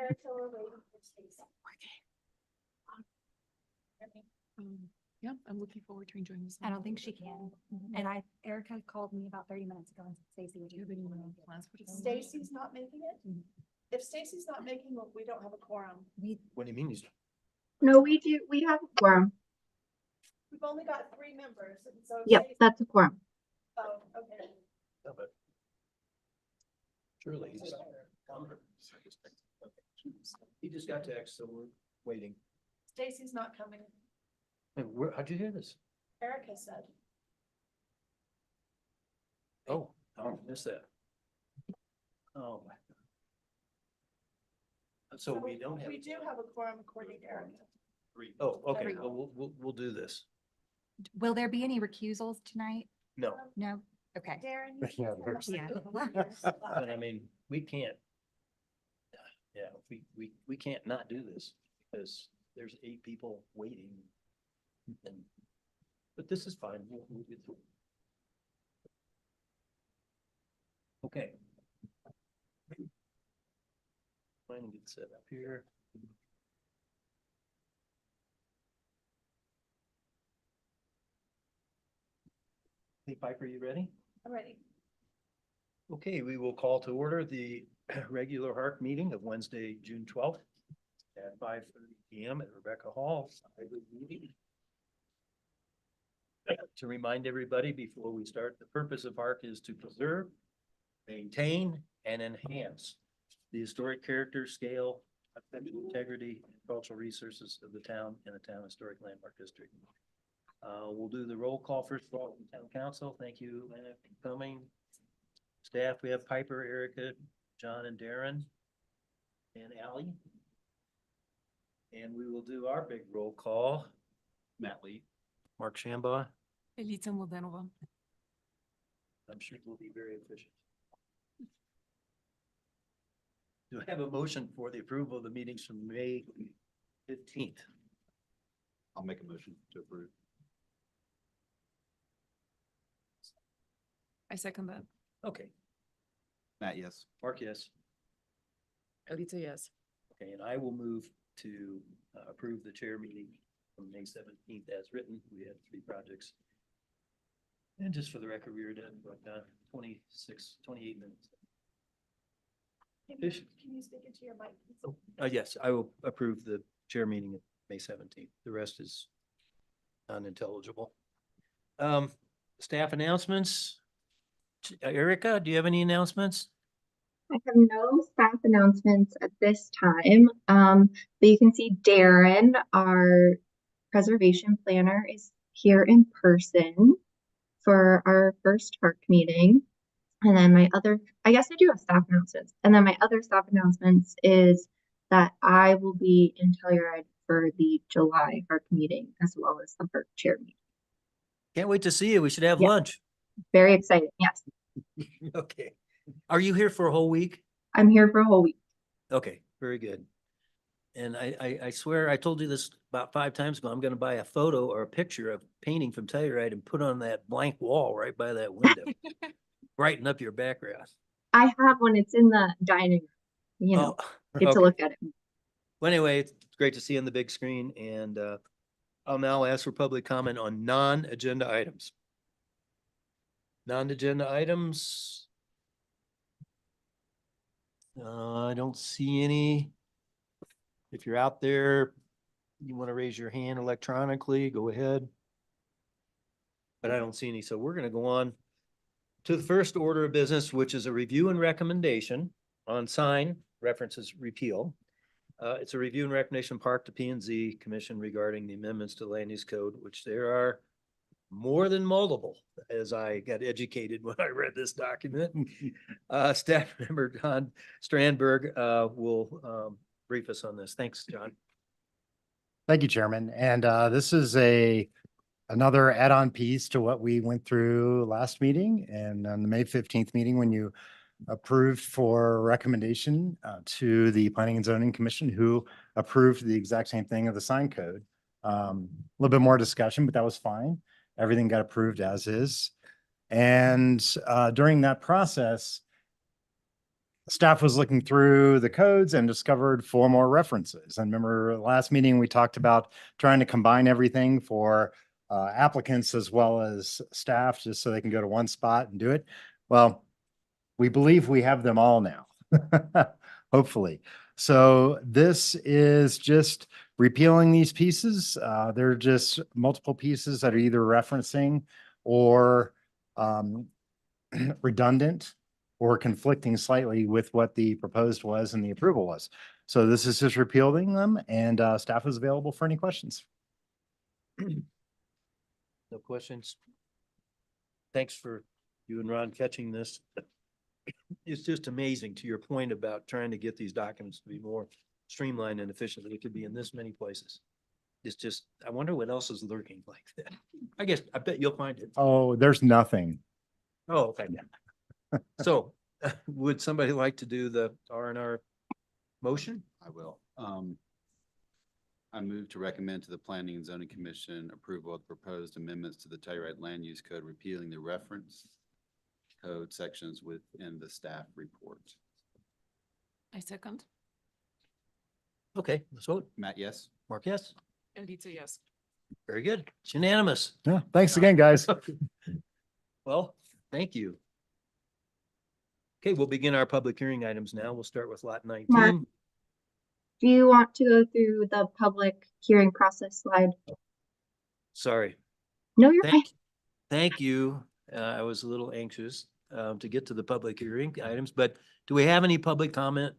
Erica, we're waiting for Stacy. Yeah, I'm looking forward to enjoying this. I don't think she can. And Erica called me about 30 minutes ago and said, Stacy, would Do you you have any plans for this? Stacy's not making it? If Stacy's not making it, we don't have a quorum. What do you mean? No, we do. We have a quorum. We've only got 3 members, and so. if Yep, Stacy- that's a quorum. Oh, okay. Surely. He just got text, so we're waiting. Stacy's not coming. Hey, how'd you hear this? Erica said. Oh, I missed that. Oh. So we don't have. We do have a quorum according to Erica. Oh, okay, Every- well, we'll do this. Will there be any recusals tonight? No, No? Okay. Darren. Yeah, you there's- said Yeah. but I mean, we can't. Yeah, we can't not do this because there's 8 people waiting. And, but this is fine. We'll get through. Okay. Trying to get set up here. Hey Piper, you ready? I'm ready. Okay, we will call to order the regular HARC meeting of Wednesday, June 12th at 5:30 PM at Rebecca Hall. Hybrid meeting. To remind everybody before we start, the purpose of HARC is to preserve, maintain, and enhance the historic character, scale, architectural integrity, and cultural resources of the town and the town historic landmark district. We'll do the roll call first of all from town council. Thank you, Lana, for coming. Staff, we have Piper, Erica, John and Darren, and Ally. And we will do our big roll call. Matt Lee. Mark Shambaugh. Elita Modenova. I'm sure we'll be very efficient. Do I have a motion for the approval of the meetings from May 15th? I'll make a motion to approve. I second that. Okay, Matt, yes. Mark, yes. Elita, yes. Okay, and I will move to approve the chair meeting from May 17th as written. We had 3 projects. And just for the record, we were done about 28 minutes. Can Fish. you speak into your mic? please? Yes, I will approve the chair meeting of May 17th. The rest is unintelligible. Staff announcements. Erica, do you have any announcements? I have no staff announcements at this time, but you can see Darren, our preservation planner, is here in person for our first HARC meeting. And then I guess I do have staff announcements. And then my other staff announcements is that I will be in Telluride for the July HARC meeting as well as the HARC chair meeting. Can't wait to see you. We should have Yeah. lunch. Very excited. Yes, Okay. Are you here for a whole week? I'm here for a whole week. Okay, very good. And I swear, I told you this about 5 times ago, I'm gonna buy a photo or a picture of painting from Telluride and put on that blank wall right by that window. Brighten up your background. I have one. It's in the dining room. You know, get to okay. look at it. Well, anyway, it's great to see you on the big screen and I'll now ask for public comment on non-agenda items. Non-agenda items. I don't see any. If you're out there, you want to raise your hand electronically, go ahead. But I don't see any, so we're going to go on to the first order of business, which is a review and recommendation on sign references repeal. It's a review and recommendation park to P and Z Commission regarding the amendments to the land use code, which there are more than multiple, as I got educated when I read this document. Staff member John Strandberg will brief us on this. Thanks, John. Thank you, Chairman. And this is another add-on piece to what we went through last meeting and on the May 15th meeting when you approved for recommendation to the Planning and Zoning Commission, who approved the exact same thing of the sign code. A little bit more discussion, but that was fine. Everything got approved as is. And during that process, staff was looking through the codes and discovered 4 more references. And remember last meeting, we talked about trying to combine everything for applicants as well as staff, just so they can go to one spot and do it. Well, we believe we have them all now, hopefully. So this is just repealing these pieces. They're just multiple pieces that are either referencing or redundant or conflicting slightly with what the proposed was and the approval was. So this is just repealing them, and staff is available for any questions. No questions? Thanks for you and Ron catching this. It's just amazing, to your point about trying to get these documents to be more streamlined and efficient. It could be in this many places. It's just, I wonder what else is lurking like that. I bet you'll find it. Oh, there's nothing. Oh, okay. So would somebody like to do the R&R motion? I will. I move to recommend to the Planning and Zoning Commission approval of the proposed amendments to the Telluride Land Use Code, repealing the reference code sections within the staff report. I second. Okay, let's vote. Matt, yes? Mark, yes. And Lisa, yes. Very good. It's unanimous. Yeah, thanks again, guys. Well, thank you. Okay, we'll begin our public hearing items now. We'll start with lot 19. Mark. Do you want to go through the public hearing process slide? Sorry. No, you're fine. Thank you. I was a little anxious to get to the public hearing items, but do we have any public comment?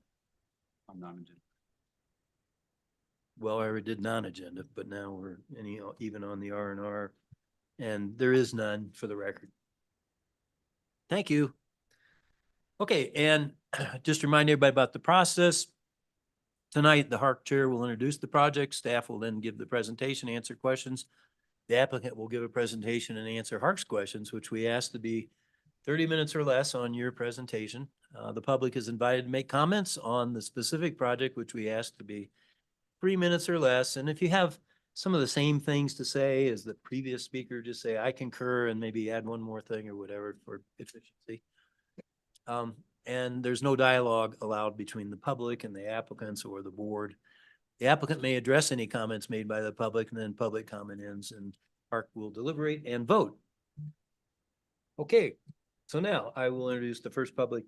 I'm not in. Well, I already did non-agenda, but now we're even on the R&R, and there is none for the record. Thank you. Okay, and just to remind everybody about the process. Tonight, the HARC chair will introduce the project. Staff will then give the presentation, answer questions. The applicant will give a presentation and answer HARC's questions, which we ask to be 30 minutes or less on your presentation. The public is invited to make comments on the specific project, which we ask to be 3 minutes or less. And if you have some of the same things to say as the previous speaker, just say, I concur, and maybe add one more thing or whatever for efficiency. And there's no dialogue allowed between the public and the applicants or the board. The applicant may address any comments made by the public, and then public comment ends, and HARC will deliberate and vote. Okay, so now I will introduce the first public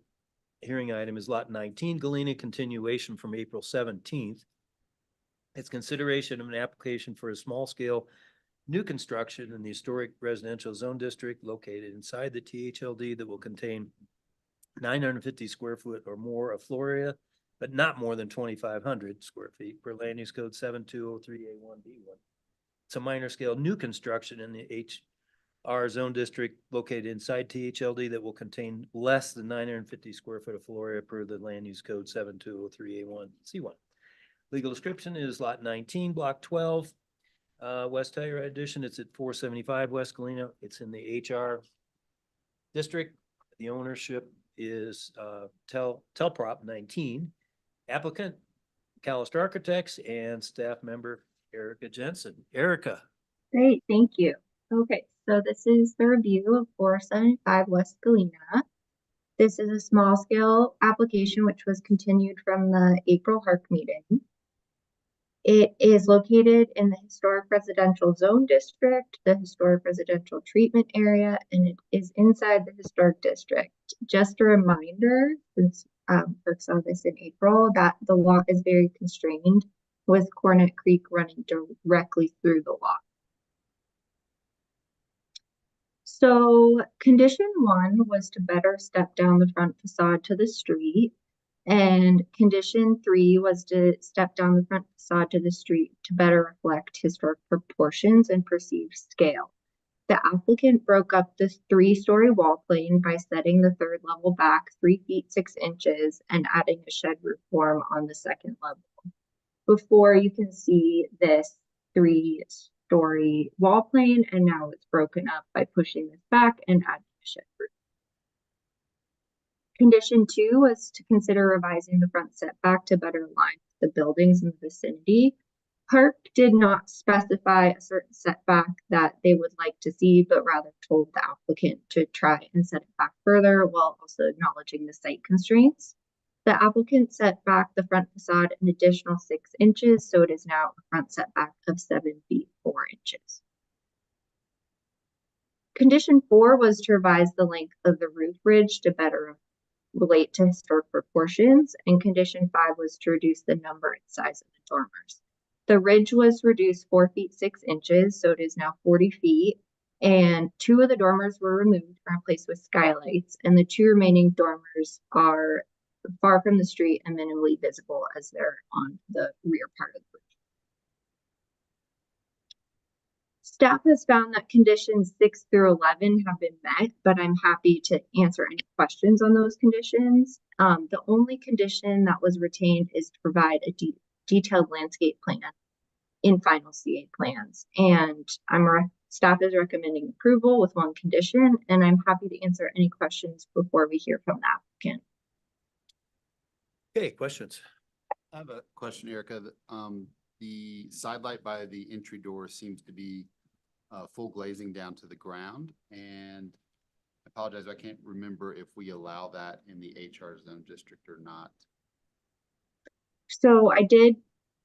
hearing item is lot 19, Galena, continuation from April 17th. It's consideration of an application for a small scale new construction in the historic residential zone district located inside the THLD that will contain 950 square foot or more of floor area, but not more than 2,500 square feet per land use code 7203A1B1. It's a minor scale new construction in the HR zone district located inside THLD that will contain less than 950 square foot of floor area per the land use code 7203A1C1. Legal description is lot 19, block 12, West Telluride Edition. It's at 475 West Galena. It's in the HR district. The ownership is Telprop 19. Applicant, Callister Architects, and staff member Erica Jensen. Erica. Great, thank you. Okay, so this is the review of 475 West Galena. This is a small scale application which was continued from the April HARC meeting. It is located in the historic residential zone district, the historic residential treatment area, and it is inside the historic district. Just a reminder, since HARC saw this in April, that the lot is very constrained with Cornet Creek running directly through the lot. So condition 1 was to better step down the front facade to the street. And condition 3 was to step down the front facade to the street to better reflect historic proportions and perceived scale. The applicant broke up this 3-story wall plane by setting the third level back 3 feet 6 inches and adding a shed roof form on the second level. Before, you can see this 3-story wall plane, and now it's broken up by pushing this back and adding a shed roof. Condition 2 was to consider revising the front setback to better align with the buildings in the vicinity. HARC did not specify a certain setback that they would like to see, but rather told the applicant to try and set it back further while also acknowledging the site constraints. The applicant set back the front facade an additional 6 inches, so it is now a front setback of 7 feet 4 inches. Condition 4 was to revise the length of the roof ridge to better relate to historic proportions, and condition 5 was to reduce the number and size of the dormers. The ridge was reduced 4 feet 6 inches, so it is now 40 feet, and 2 of the dormers were removed and replaced with skylights, and the 2 remaining dormers are far from the street and minimally visible as they're on the rear part of the bridge. Staff has found that conditions 6 through 11 have been met, but I'm happy to answer any questions on those conditions. The only condition that was retained is to provide a detailed landscape plan in final CA plans. And staff is recommending approval with 1 condition, and I'm happy to answer any questions before we hear from the applicant. Okay, questions? I have a question, Erica. The side light by the entry door seems to be full glazing down to the ground, and I apologize, I can't remember if we allow that in the HR zone district or not. So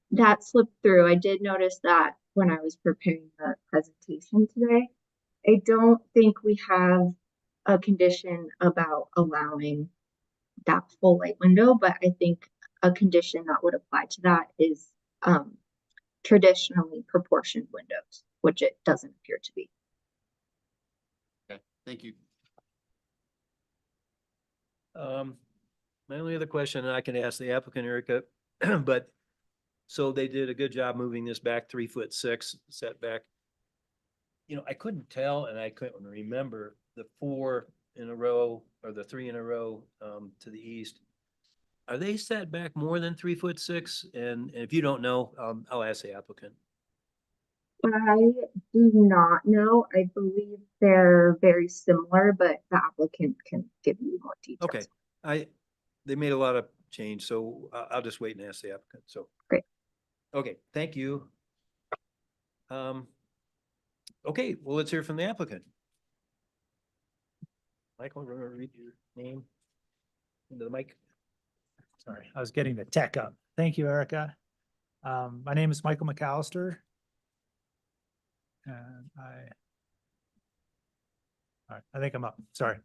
that slipped through. I did notice that when I was preparing the presentation today. I don't think we have a condition about allowing that full light window, but I think a condition that would apply to that is traditionally proportioned windows, which it doesn't appear to be. Okay, thank you. My only other question, and I can ask the applicant, Erica, but so they did a good job moving this back 3'6" setback. You know, I couldn't tell and I couldn't remember the 4 in a row or the 3 in a row to the east. Are they set back more than 3'6"? And if you don't know, I'll ask the applicant. I do not know. I believe they're very similar, but the applicant can give you more details. Okay, they made a lot of change, so I'll just wait and ask the applicant, so. Great. Okay, thank you. Okay, well, let's hear from the applicant. Michael, remember to read your name into the mic? Sorry, I was getting the tech up. Thank you, Erica. My name is Michael McAllister. And all right, I think I'm up. Sorry.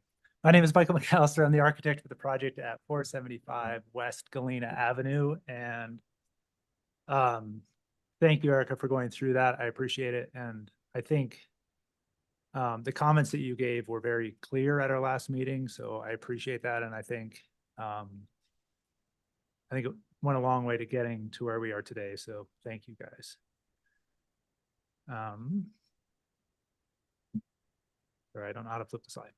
My name is Michael McAllister. I'm the architect for the project at 475 West Galena Avenue. And thank you, Erica, for going through that. I appreciate it. And I think the comments that you gave were very clear at our last meeting. So I appreciate that. And I think it went a long way to getting to where we are today. So thank you, guys. Sorry, I don't know how to flip the slide.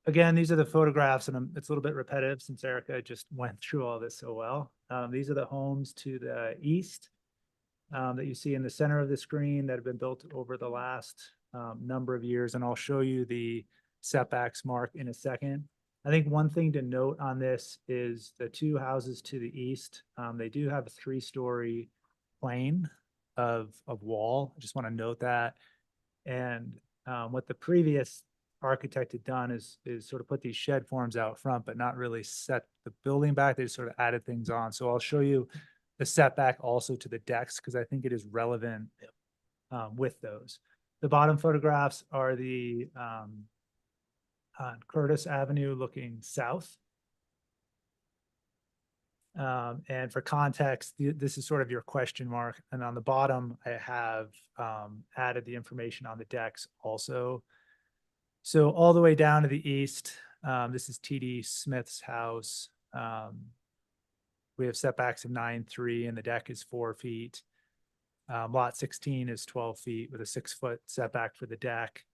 Again, these are the photographs, and it's a little bit repetitive since Erica just went through all this so well. These are the homes to the east that you see in the center of the screen that have been built over the last number of years, and I'll show you the setbacks mark in a second. I think one thing to note on this is the 2 houses to the east, they do have a 3-story plane of wall. I just want to note that. And what the previous architect had done is sort of put these shed forms out front, but not really set the building back. They just sort of added things on. So I'll show you the setback also to the decks, because I think it is relevant with those. The bottom photographs are the on Curtis Avenue looking south. And for context, this is sort of your question mark. And on the bottom, I have added the information on the decks also. So all the way down to the east, this is TD Smith's house. We have setbacks of 9.3 and the deck is 4 feet. Lot 16 is 12 feet with a 6-foot setback for the deck.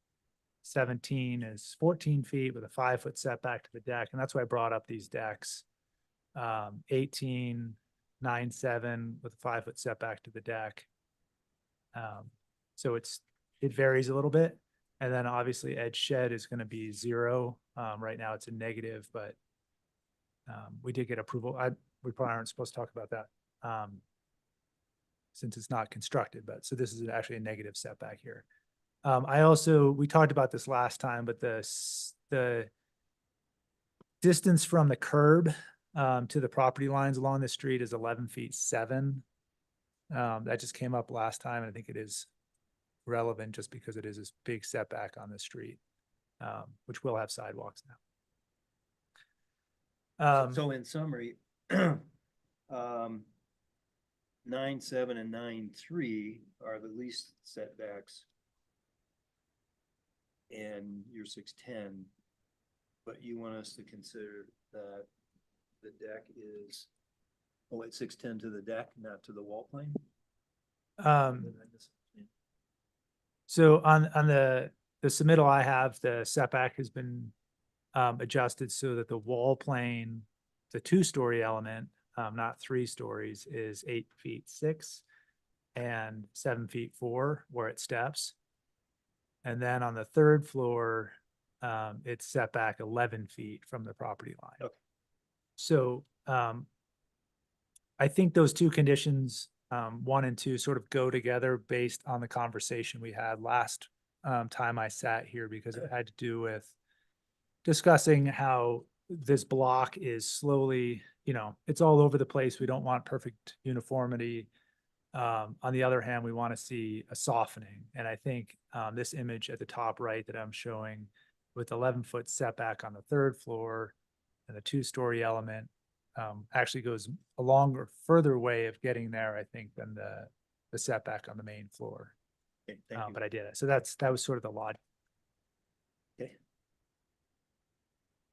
17 is 14 feet with a 5-foot setback to the deck. And that's why I brought up these decks. 18, 9.7 with a 5-foot setback to the deck. So it varies a little bit. And then obviously edge shed is going to be 0. Right now it's a negative, but we did get approval. We probably aren't supposed to talk about that since it's not constructed, but so this is actually a negative setback here. We talked about this last time, but the distance from the curb to the property lines along the street is 11 feet 7. That just came up last time, and I think it is relevant just because it is this big setback on the street, which will have sidewalks now. So in summary, 9.7 and 9.3 are the least setbacks. And you're 6.10, but you want us to consider that the deck is, oh, it's 6.10 to the deck, not to the wall plane? So on the submittal I have, the setback has been adjusted so that the wall plane, the 2-story element, not 3 stories, is 8 feet 6 and 7 feet 4 where it steps. And then on the 3rd floor, it's set back 11 feet from the property line. Okay. So I think those two conditions, 1 and 2, sort of go together based on the conversation we had last time I sat here, because it had to do with discussing how this block is slowly, it's all over the place. We don't want perfect uniformity. On the other hand, we want to see a softening. And I think this image at the top right that I'm showing with 11-foot setback on the 3rd floor and the 2-story element actually goes a longer, further way of getting there, I think, than the setback on the main floor. Okay, thank you. But I did it. So that was sort of the logic. Okay.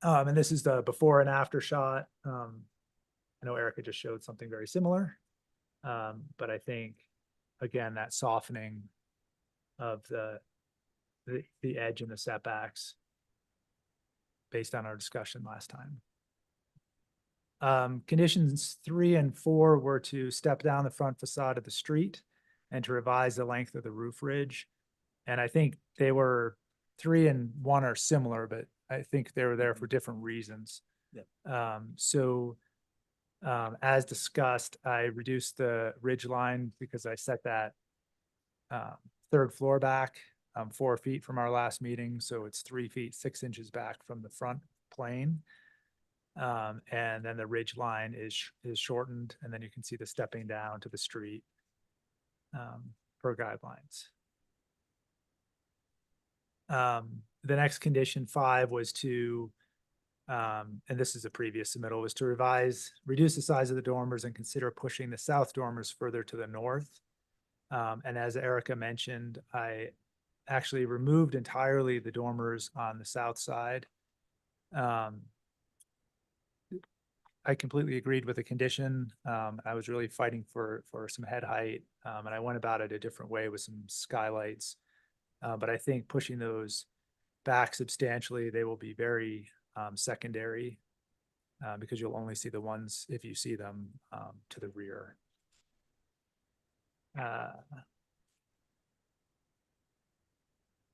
And this is the before and after shot. I know Erica just showed something very similar. But I think, again, that softening of the edge and the setbacks based on our discussion last time. Conditions 3 and 4 were to step down the front facade of the street and to revise the length of the roof ridge. And I think 3 and 1 are similar, but I think they were there for different reasons. Yeah. As discussed, I reduced the ridge line because I set that 3rd floor back 4 feet from our last meeting. So it's 3 feet 6 inches back from the front plane. And then the ridge line is shortened, and then you can see the stepping down to the street per guidelines. The next condition 5 was to and this is a previous submittal, was to reduce the size of the dormers and consider pushing the south dormers further to the north. And as Erica mentioned, I actually removed entirely the dormers on the south side. I completely agreed with the condition. I was really fighting for some head height, and I went about it a different way with some skylights. But I think pushing those back substantially, they will be very secondary because you'll only see the ones, if you see them, to the rear.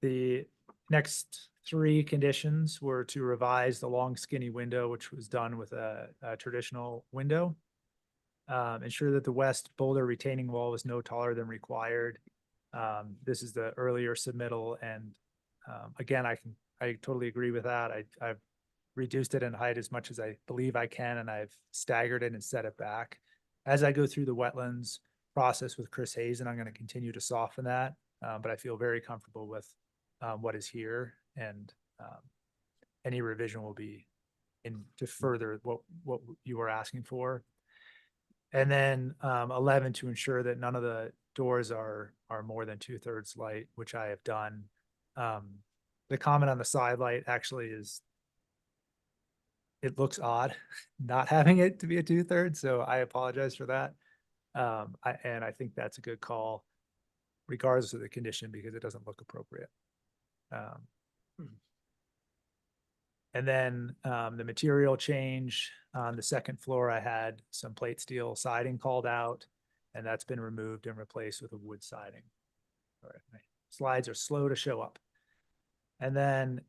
The next 3 conditions were to revise the long skinny window, which was done with a traditional window. Ensure that the west boulder retaining wall was no taller than required. This is the earlier submittal, and again, I totally agree with that. I've reduced it in height as much as I believe I can, and I've staggered it and set it back. As I go through the wetlands process with Chris Hayes, and I'm going to continue to soften that, but I feel very comfortable with what is here, and any revision will be to further what you were asking for. And then 11, to ensure that none of the doors are more than 2/3 light, which I have done. The comment on the side light actually is, it looks odd not having it to be a 2/3, so I apologize for that. And I think that's a good call, regardless of the condition, because it doesn't look appropriate. And then the material change on the 2nd floor, I had some plate steel siding called out, and that's been removed and replaced with a wood siding. All right, my slides are slow to show up. And then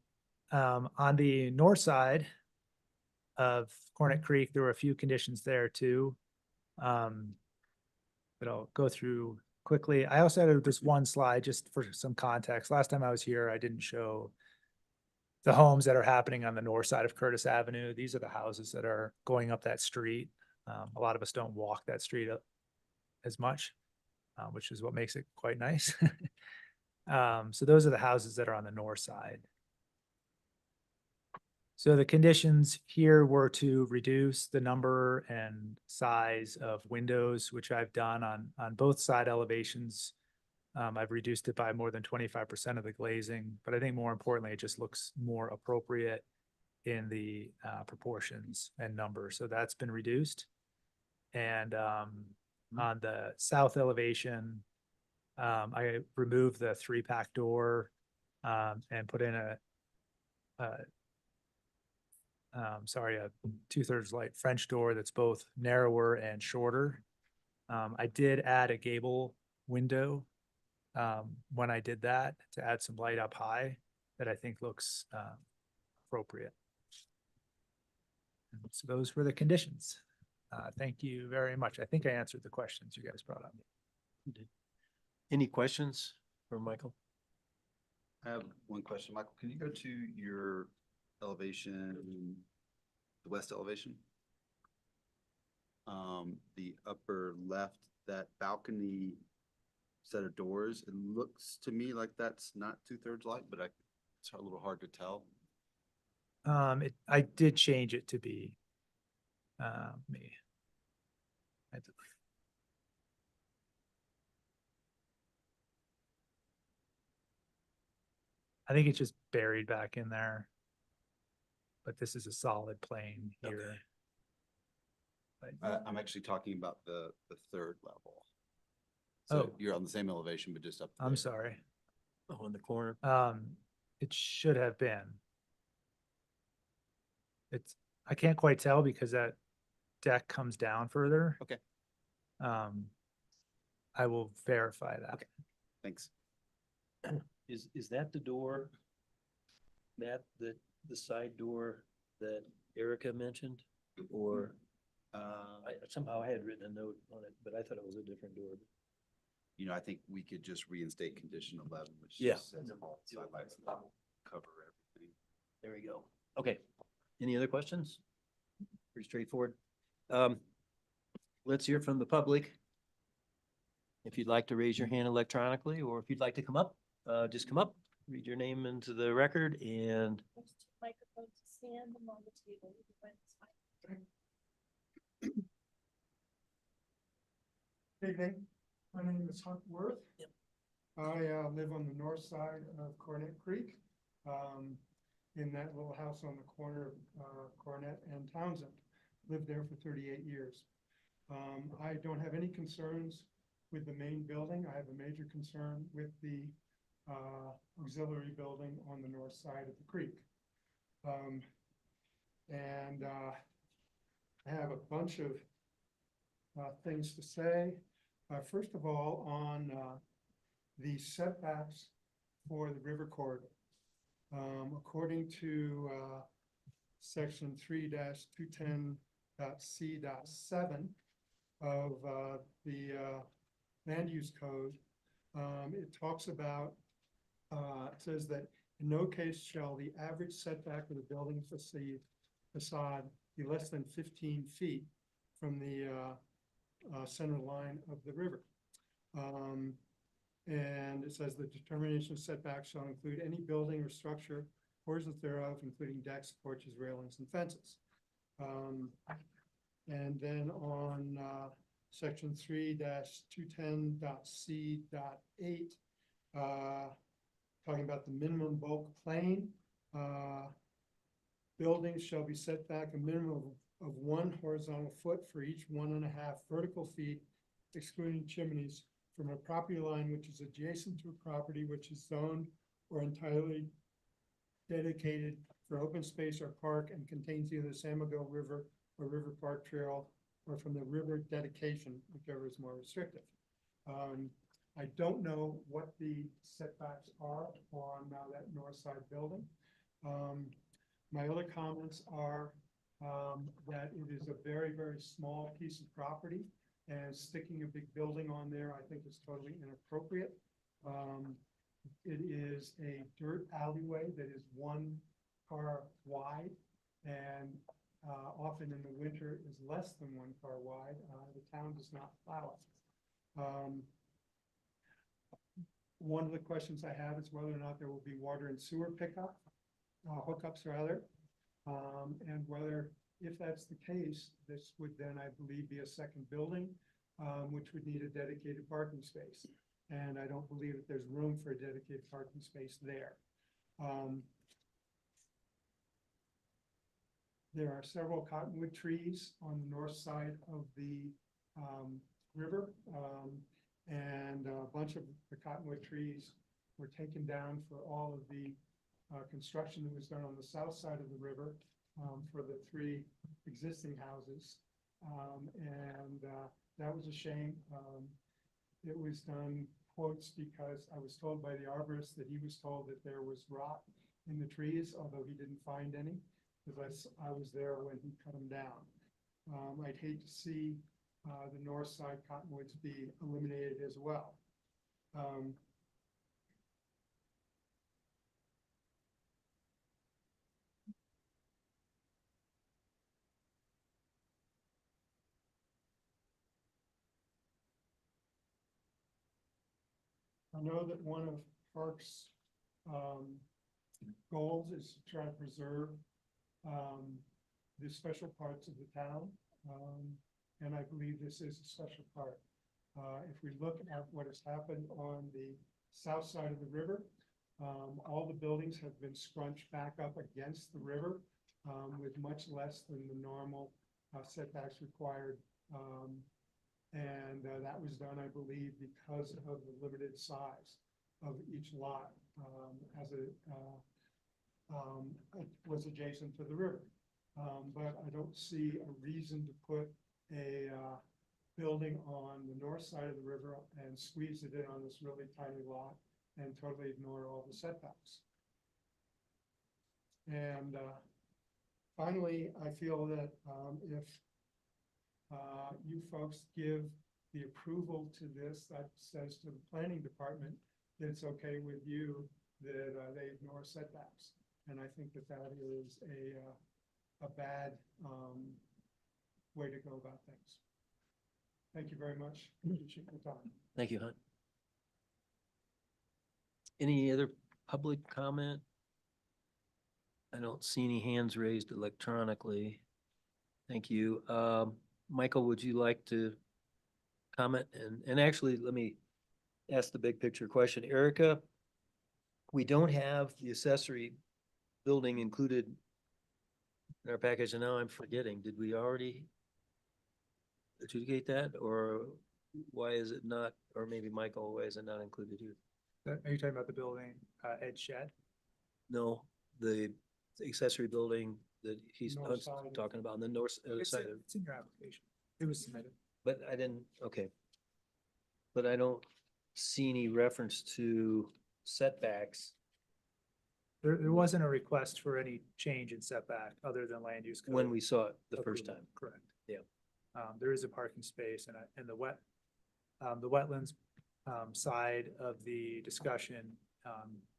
on the north side of Cornet Creek, there were a few conditions there too, that I'll go through quickly. I also had this one slide just for some context. Last time I was here, I didn't show the homes that are happening on the north side of Curtis Avenue. These are the houses that are going up that street. A lot of us don't walk that street up as much, which is what makes it quite nice. So those are the houses that are on the north side. So the conditions here were to reduce the number and size of windows, which I've done on both side elevations. I've reduced it by more than 25% of the glazing, but I think more importantly, it just looks more appropriate in the proportions and numbers. So that's been reduced. And on the south elevation, I removed the 3-pack door and put in a 2/3 light French door that's both narrower and shorter. I did add a gable window when I did that to add some light up high that I think looks appropriate. And so those were the conditions. Thank you very much. I think I answered the questions you guys brought up. Any questions for Michael? I have one question. Michael, can you go to your elevation, the west elevation? The upper left, that balcony set of doors, it looks to me like that's not 2/3 light, but it's a little hard to tell. I did change it to be me. I think it's just buried back in there. But this is a solid plane here. But I'm actually talking about the third level. Oh. So you're on the same elevation, but just up I'm there. sorry. Oh, in the corner. It should have been. I can't quite tell because that deck comes down further. Okay. I will verify that. Okay. Thanks. Is that the door? That, the side door that Erica mentioned? Or somehow I had written a note on it, but I thought it was a different door. You know, I think we could just reinstate condition 11, which Yeah. just says all side lights cover everything. There we go. Okay. Any other questions? Pretty straightforward. Let's hear from the public. If you'd like to raise your hand electronically, or if you'd like to come up, just come up, read your name into the record, and There's 2 microphones, stand them on the table. You can find this mic. Good evening. My name is Hunt Worth. Yep. I live on the north side of Cornet Creek, in that little house on the corner of Cornet and Townsend. Lived there for 38 years. I don't have any concerns with the main building. I have a major concern with the auxiliary building on the north side of the creek. And I have a bunch of things to say. First of all, on the setbacks for the river corridor. According to section 3-210.c.7 of the land use code, it talks about, it says that in no case shall the average setback of the building facade be less than 15 feet from the center line of the river. And it says the determination of setbacks shall include any building or structure, portions thereof, including decks, porches, railings, and fences. And then on section 3-210.c.8, talking about the minimum bulk plane, buildings shall be set back a minimum of 1 horizontal foot for each 1.5 vertical feet, excluding chimneys, from a property line which is adjacent to a property which is zoned or entirely dedicated for open space or park and contains either the Samago River or River Park Trail, or from the river dedication, whichever is more restrictive. I don't know what the setbacks are on that north side building. My other comments are that it is a very, very small piece of property, and sticking a big building on there, I think, is totally inappropriate. It is a dirt alleyway that is 1 car wide and often in the winter is less than 1 car wide. The town does not plow it. One of the questions I have is whether or not there will be water and sewer pickup, hookups rather. And whether, if that's the case, this would then, I believe, be a second building, which would need a dedicated parking space. And I don't believe that there's room for a dedicated parking space there. There are several cottonwood trees on the north side of the river. And a bunch of the cottonwood trees were taken down for all of the construction that was done on the south side of the river for the 3 existing houses. And that was a shame. It was done, quotes, because I was told by the arborist that he was told that there was rot in the trees, although he didn't find any, because I was there when he cut them down. I'd hate to see the north side cottonwoods be eliminated as well. I know that one of HARC's goals is to try to preserve the special parts of the town. And I believe this is a special part. If we look at what has happened on the south side of the river, all the buildings have been scrunched back up against the river with much less than the normal setbacks required. And that was done, I believe, because of the limited size of each lot as it was adjacent to the river. But I don't see a reason to put a building on the north side of the river and squeeze it in on this really tiny lot and totally ignore all the setbacks. And finally, I feel that if you folks give the approval to this, that says to the planning department that it's okay with you that they ignore setbacks. And I think that that is a bad way to go about things. Thank you very much. Appreciate your time. Thank you, Hunt. Any other public comment? I don't see any hands raised electronically. Thank you. Michael, would you like to comment? And actually, let me ask the big picture question. Erica, we don't have the accessory building included in our package, and now I'm forgetting. Did we already adjudicate that, or why is it not, or maybe Michael, why is it not included here? Are you talking about the building, Ed Shed? No, the accessory building that he's North Hunt's side. talking about on the north It's side in, of, it's in your application. It was submitted. but I didn't, okay. But I don't see any reference to setbacks. There wasn't a request for any change in setback other than land use code. When we saw it the first approval. time. Correct. Yeah. There is a parking space and the wetlands side of the discussion,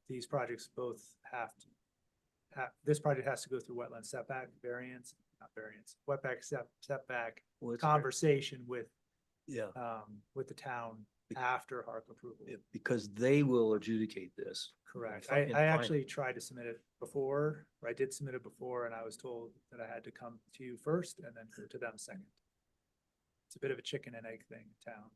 these projects both have to this project has to go through wetland setback variance, not variance, wetback setback Well, it's- conversation with Yeah, the town after HARC approval. because they will adjudicate this. Correct. And I actually tried to submit it before, or I did submit it before, and I was told that I had to come to you first and then to them second. It's a bit of a chicken and egg thing in town,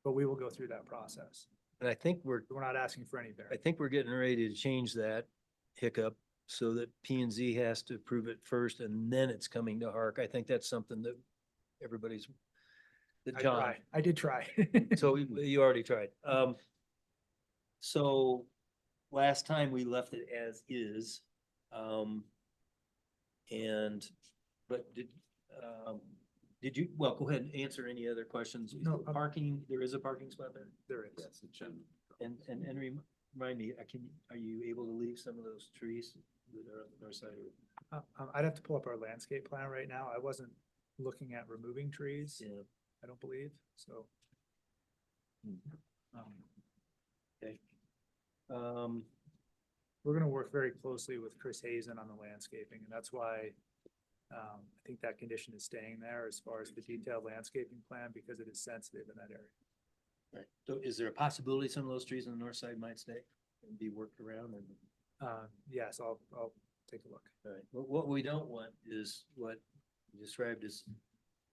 but we will go through that process. And I think We're not asking for any I variance. think we're getting ready to change that hiccup so that P and Z has to approve it first and then it's coming to HARC. I think that's something that everybody's, that John, I did try. so you already tried. So last time we left it as is. And, but did you, well, go ahead and answer any other questions. No, Parking, there is a parking spot there? There is. That's the general. And remind me, are you able to leave some of those trees that are on the north side? I'd have to pull up our landscape plan right now. I wasn't looking at removing trees, Yeah. I don't believe, so. Hmm. Um, Okay. we're gonna work very closely with Chris Hazen on the landscaping, and that's why I think that condition is staying there as far as the detailed landscaping plan, because it is sensitive in that area. Right. So is there a possibility some of those trees on the north side might stay and be worked around? And Yes, I'll take a look. all right, what we don't want is what you described as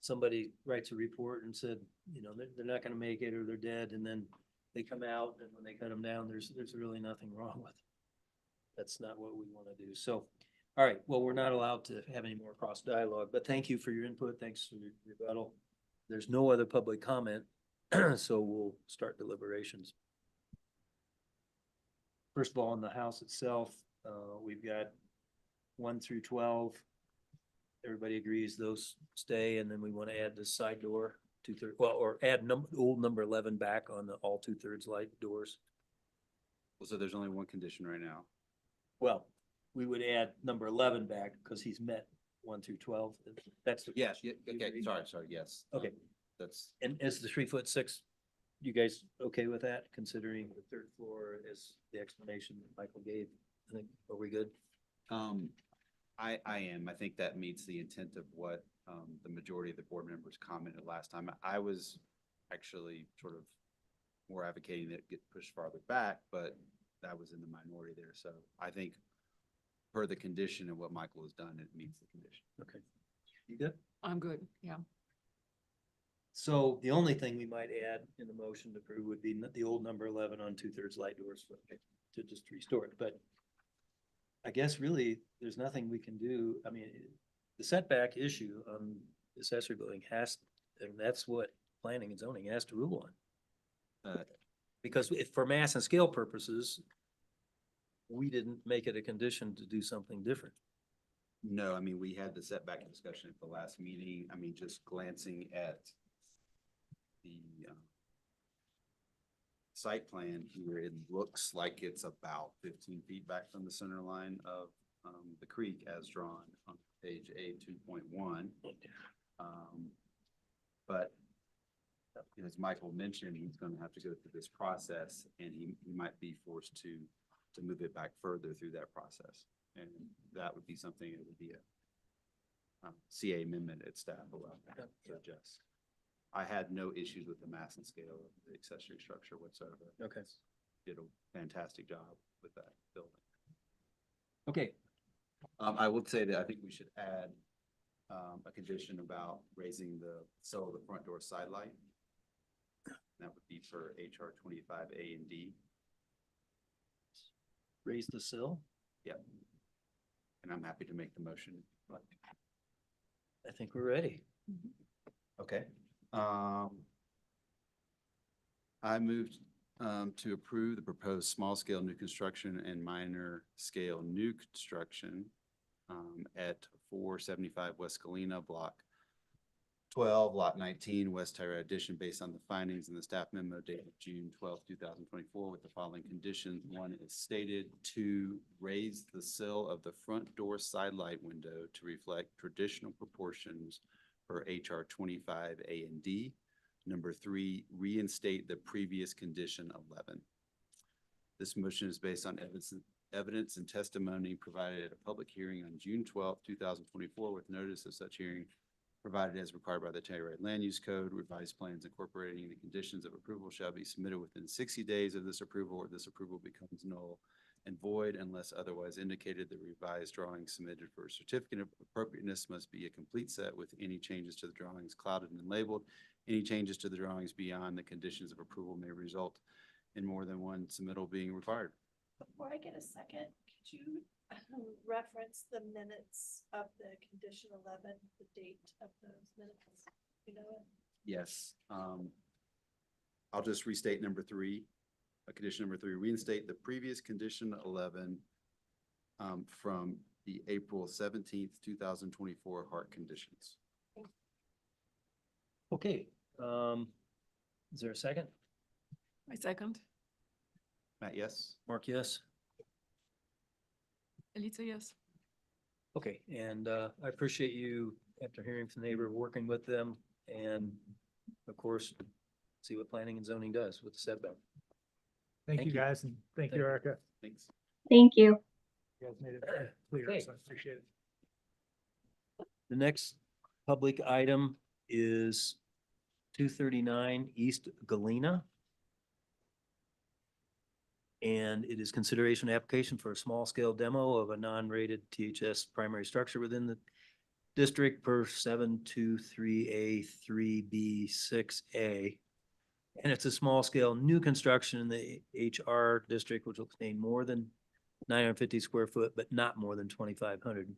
somebody writes a report and said, you know, they're not gonna make it or they're dead, and then they come out and when they cut them down, there's really nothing wrong with it. That's not what we wanna do. So, all right, well, we're not allowed to have any more cross dialogue, but thank you for your input. Thanks for your rebuttal. There's no other public comment, so we'll start deliberations. First of all, in the house itself, we've got 1 through 12. Everybody agrees those stay, and then we want to add the side door, 2/3, well, or add old number 11 back on the all 2/3 light doors. Well, so there's only one condition right now. Well, we would add number 11 back because he's met 1 through 12. That's the. Yes, question. You okay, agree? sorry, yes. Okay. That's, And is the 3'6", you guys okay with that, considering the third floor as the explanation that Michael gave? I think, are we good? I am. I think that meets the intent of what the majority of the board members commented last time. I was actually sort of more advocating that it get pushed farther back, but that was in the minority there. So I think per the condition and what Michael has done, it meets the condition. Okay. You good? I'm good, yeah. So the only thing we might add in the motion to approve would be the old number 11 on 2/3 light doors to just restore it. But I guess really, there's nothing we can do. I mean, the setback issue on the accessory building and that's what planning and zoning has to rule on. Because if for mass and scale purposes, we didn't make it a condition to do something different. No, I mean, we had the setback discussion at the last meeting. I mean, just glancing at the site plan here, it looks like it's about 15 feet back from the center line of the creek as drawn on page A2.1. But as Michael mentioned, he's going to have to go through this process, and he might be forced to move it back further through that process. And that would be something that would be a CA amendment at staff allowed to adjust. I had no issues with the mass and scale of the accessory structure whatsoever. Okay. Did a fantastic job with that building. Okay. I would say that I think we should add a condition about raising the sill of the front door side light. That would be for HR 25A and D. Raise the sill. Yep. And I'm happy to make the motion. I think we're ready. Okay. I moved to approve the proposed small scale new construction and minor scale new construction at 475 West Galena, block 12, lot 19, West Tyree addition, based on the findings in the staff memo dated June 12, 2024, with the following conditions. 1 is stated. 2, raise the sill of the front door side light window to reflect traditional proportions for HR 25A and D. 3, reinstate the previous condition 11. This motion is based on evidence and testimony provided at a public hearing on June 12, 2024, with notice of such hearing provided as required by the Telluride Land Use Code. Revised plans incorporating the conditions of approval shall be submitted within 60 days of this approval, or this approval becomes null and void unless otherwise indicated. The revised drawings submitted for a certificate of appropriateness must be a complete set with any changes to the drawings clouded and labeled. Any changes to the drawings beyond the conditions of approval may result in more than one submittal being required. Before I get a second, could you reference the minutes of the condition 11, the date of those minutes? You know it? Yes. I'll just restate number 3. Condition number 3, reinstate the previous condition 11 from the April 17th, 2024 HARC conditions. Okay. Is there a second? I second. Matt, yes? Mark, yes? Elisa, yes. Okay, and I appreciate you, after hearing from the neighbor, working with them, and of course, see what planning and zoning does with the setback. Thank Thank you you. guys, and thank you, Thank you. Erica. Thanks. Thank you. You guys made it very clear, Okay. so I appreciate it. The next public item is 239 East Galena. And it is consideration application for a small scale demo of a non-rated THS primary structure within the district per 723A3B6A. And it's a small scale new construction in the HR district, which will contain more than 950 square foot, but not more than 2,500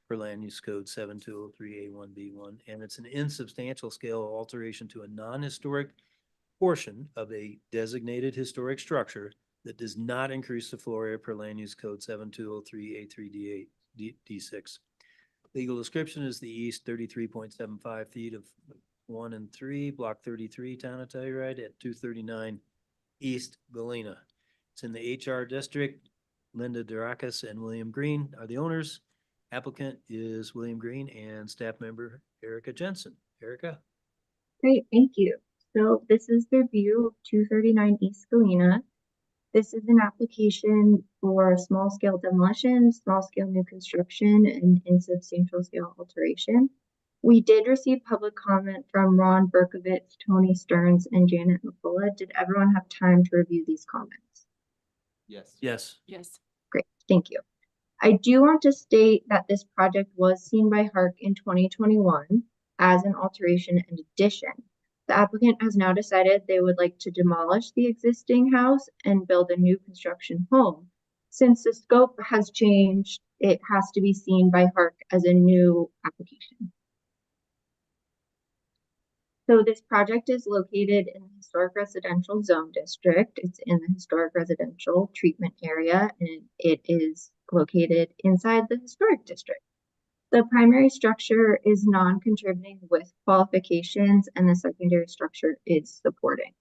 per land use code 7203A1B1. And it's an insubstantial scale alteration to a non-historic portion of a designated historic structure that does not increase the floor area per land use code 7203A3D8, D6. Legal description is the east 33.75 feet of 1 and 3, block 33, town of Telluride at 239 East Galena. It's in the HR district. Linda Durakis and William Green are the owners. Applicant is William Green and staff member Erica Jensen. Erica? Great, thank you. So this is the view of 239 East Galena. This is an application for small scale demolition, small scale new construction, and insubstantial scale alteration. We did receive public comment from Ron Berkovitz, Tony Stearns, and Janet McCullough. Did everyone have time to review these comments? Yes. Yes. Yes. Great, thank you. I do want to state that this project was seen by HARC in 2021 as an alteration and addition. The applicant has now decided they would like to demolish the existing house and build a new construction home. Since the scope has changed, it has to be seen by HARC as a new application. So this project is located in the Historic Residential Zone District. It's in the Historic Residential Treatment Area, and it is located inside the Historic District. The primary structure is non-contributing with qualifications, and the secondary structure is supporting.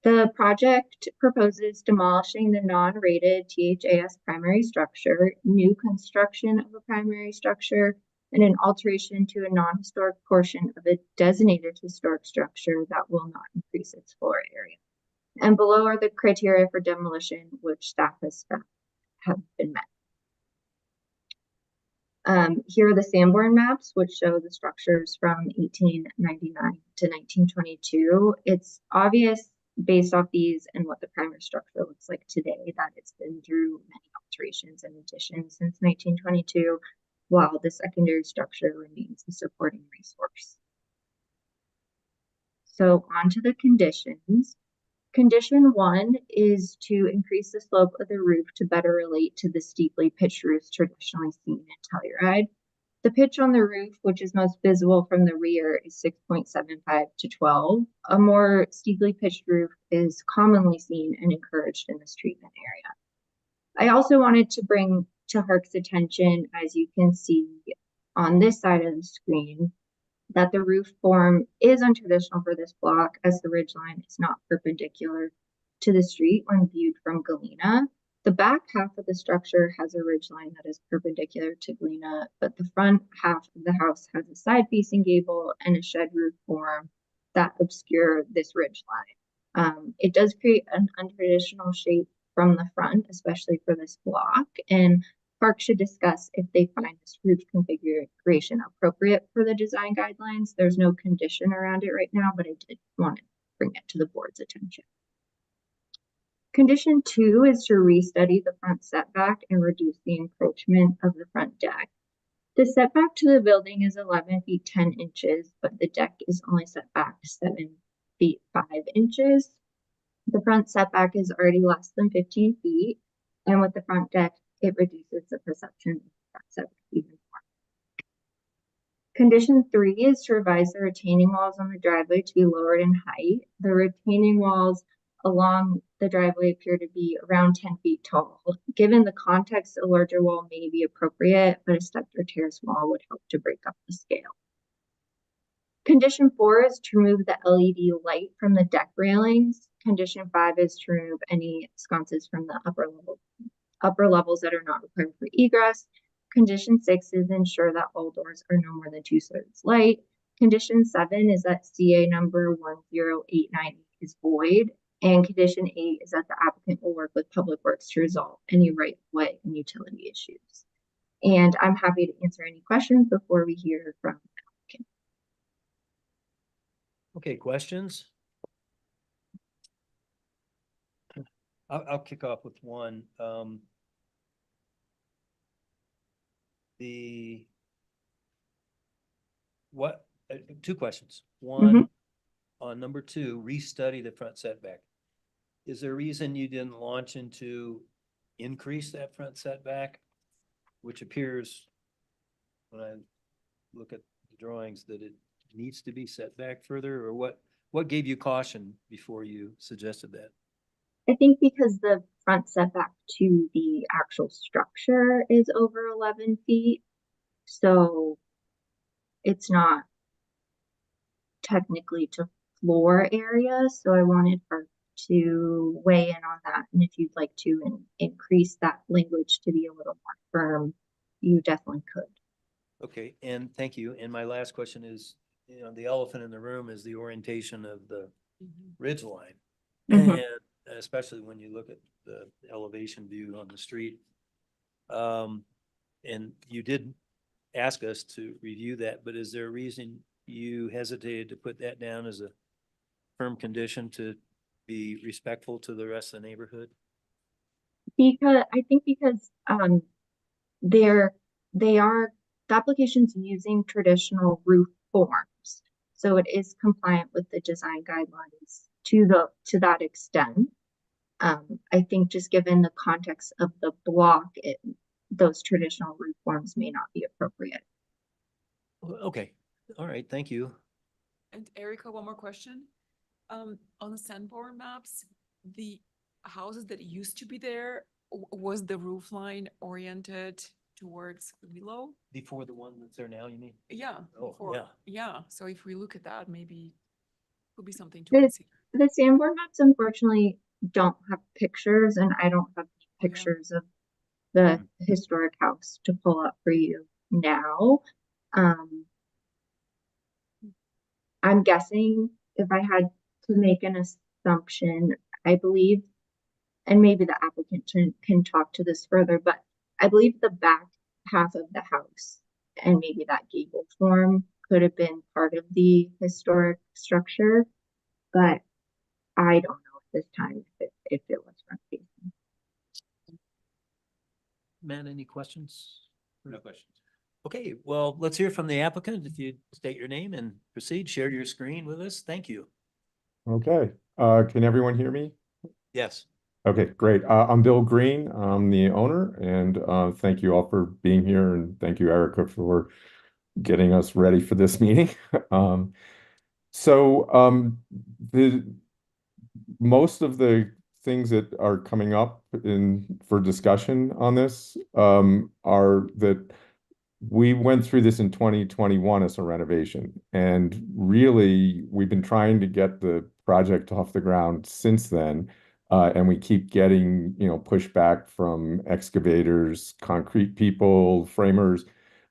The project proposes demolishing the non-rated THAS primary structure, new construction of a primary structure, and an alteration to a non-historic portion of a designated historic structure that will not increase its floor area. And below are the criteria for demolition, which staff has found have been met. Here are the Sanborn maps, which show the structures from 1899 to 1922. It's obvious based off these and what the primary structure looks like today that it's been through many alterations and additions since 1922, while the secondary structure remains a supporting resource. So on to the conditions. Condition 1 is to increase the slope of the roof to better relate to the steeply pitched roofs traditionally seen in Telluride. The pitch on the roof, which is most visible from the rear, is 6.75 to 12. A more steeply pitched roof is commonly seen and encouraged in this treatment area. I also wanted to bring to HARC's attention, as you can see on this side of the screen, that the roof form is untraditional for this block, as the ridgeline is not perpendicular to the street when viewed from Galena. The back half of the structure has a ridgeline that is perpendicular to Galena, but the front half of the house has a side-facing gable and a shed roof form that obscure this ridgeline. It does create an untraditional shape from the front, especially for this block, and HARC should discuss if they find this roof configuration appropriate for the design guidelines. There's no condition around it right now, but I did want to bring it to the board's attention. Condition 2 is to restudy the front setback and reduce the encroachment of the front deck. The setback to the building is 11 feet 10 inches, but the deck is only set back 7 feet 5 inches. The front setback is already less than 15 feet, and with the front deck, it reduces the perception of that setback even more. Condition 3 is to revise the retaining walls on the driveway to be lowered in height. The retaining walls along the driveway appear to be around 10 feet tall. Given the context, a larger wall may be appropriate, but a stepped or terrace wall would help to break up the scale. Condition 4 is to remove the LED light from the deck railings. Condition 5 is to remove any sconces from the upper levels that are not required for egress. Condition 6 is ensure that all doors are no more than 2/3 light. Condition 7 is that CA number 10898 is void. And condition 8 is that the applicant will work with Public Works to resolve any right of way and utility issues. And I'm happy to answer any questions before we hear from the applicant. Okay, questions? I'll kick off with one. Two questions. One, on number 2, restudy the front setback. Is there a reason you didn't launch into increase that front setback? Which appears, when I look at the drawings, that it needs to be set back further, or what gave you caution before you suggested that? I think because the front setback to the actual structure is over 11 feet, so it's not technically to floor area, so I wanted her to weigh in on that. And if you'd like to increase that language to be a little more firm, you definitely could. Okay, and thank you. And my last question is, the elephant in the room is the orientation of the ridge line. Mhm. And especially when you look at the elevation view on the street. And you did ask us to review that, but is there a reason you hesitated to put that down as a firm condition to be respectful to the rest of the neighborhood? Because I think because the application's using traditional roof forms, so it is compliant with the design guidelines to that extent. I think just given the context of the block, those traditional roof forms may not be appropriate. Okay, all right, thank you. And Erica, one more question. On the Sanborn maps, the houses that used to be there, was the roof line oriented towards Willow? Before the one that's there now, you mean? Yeah. Oh, before- yeah. Yeah, so if we look at that, maybe could be something to The- consider. The Sanborn maps unfortunately don't have pictures, and I don't have Oh, yeah. pictures of the historic house to pull up for you now. I'm guessing if I had to make an assumption, I believe, and maybe the applicant can talk to this further, but I believe the back half of the house and maybe that gable form could have been part of the historic structure, but I don't know at this time if it was front facing. Matt, any questions? No questions. Okay, well, let's hear from the applicant. If you state your name and proceed, share your screen with us. Thank you. Okay, can everyone hear me? Yes. Okay, great. I'm Bill Green. I'm the owner, and thank you all for being here, and thank you, Erica, for getting us ready for this meeting. The most of the things that are coming up for discussion on this are that we went through this in 2021 as a renovation, and really we've been trying to get the project off the ground since then. And we keep getting, pushback from excavators, concrete people, framers,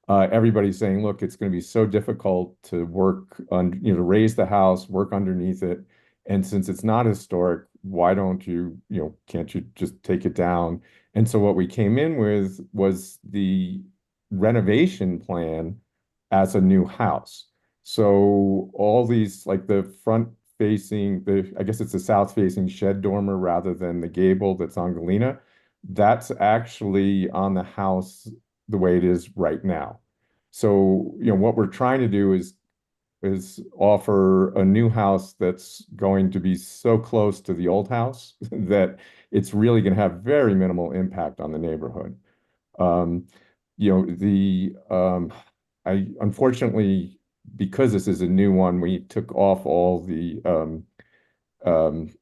everybody's saying, look, it's going to be so difficult to work on, to raise the house, work underneath it. And since it's not historic, why don't you, can't you just take it down? And so what we came in with was the renovation plan as a new house. So all these, like the front facing, I guess it's the south facing shed dormer rather than the gable that's on Galena, that's actually on the house the way it is right now. So, what we're trying to do is offer a new house that's going to be so close to the old house that it's really going to have very minimal impact on the neighborhood. I unfortunately, because this is a new one, we took off all the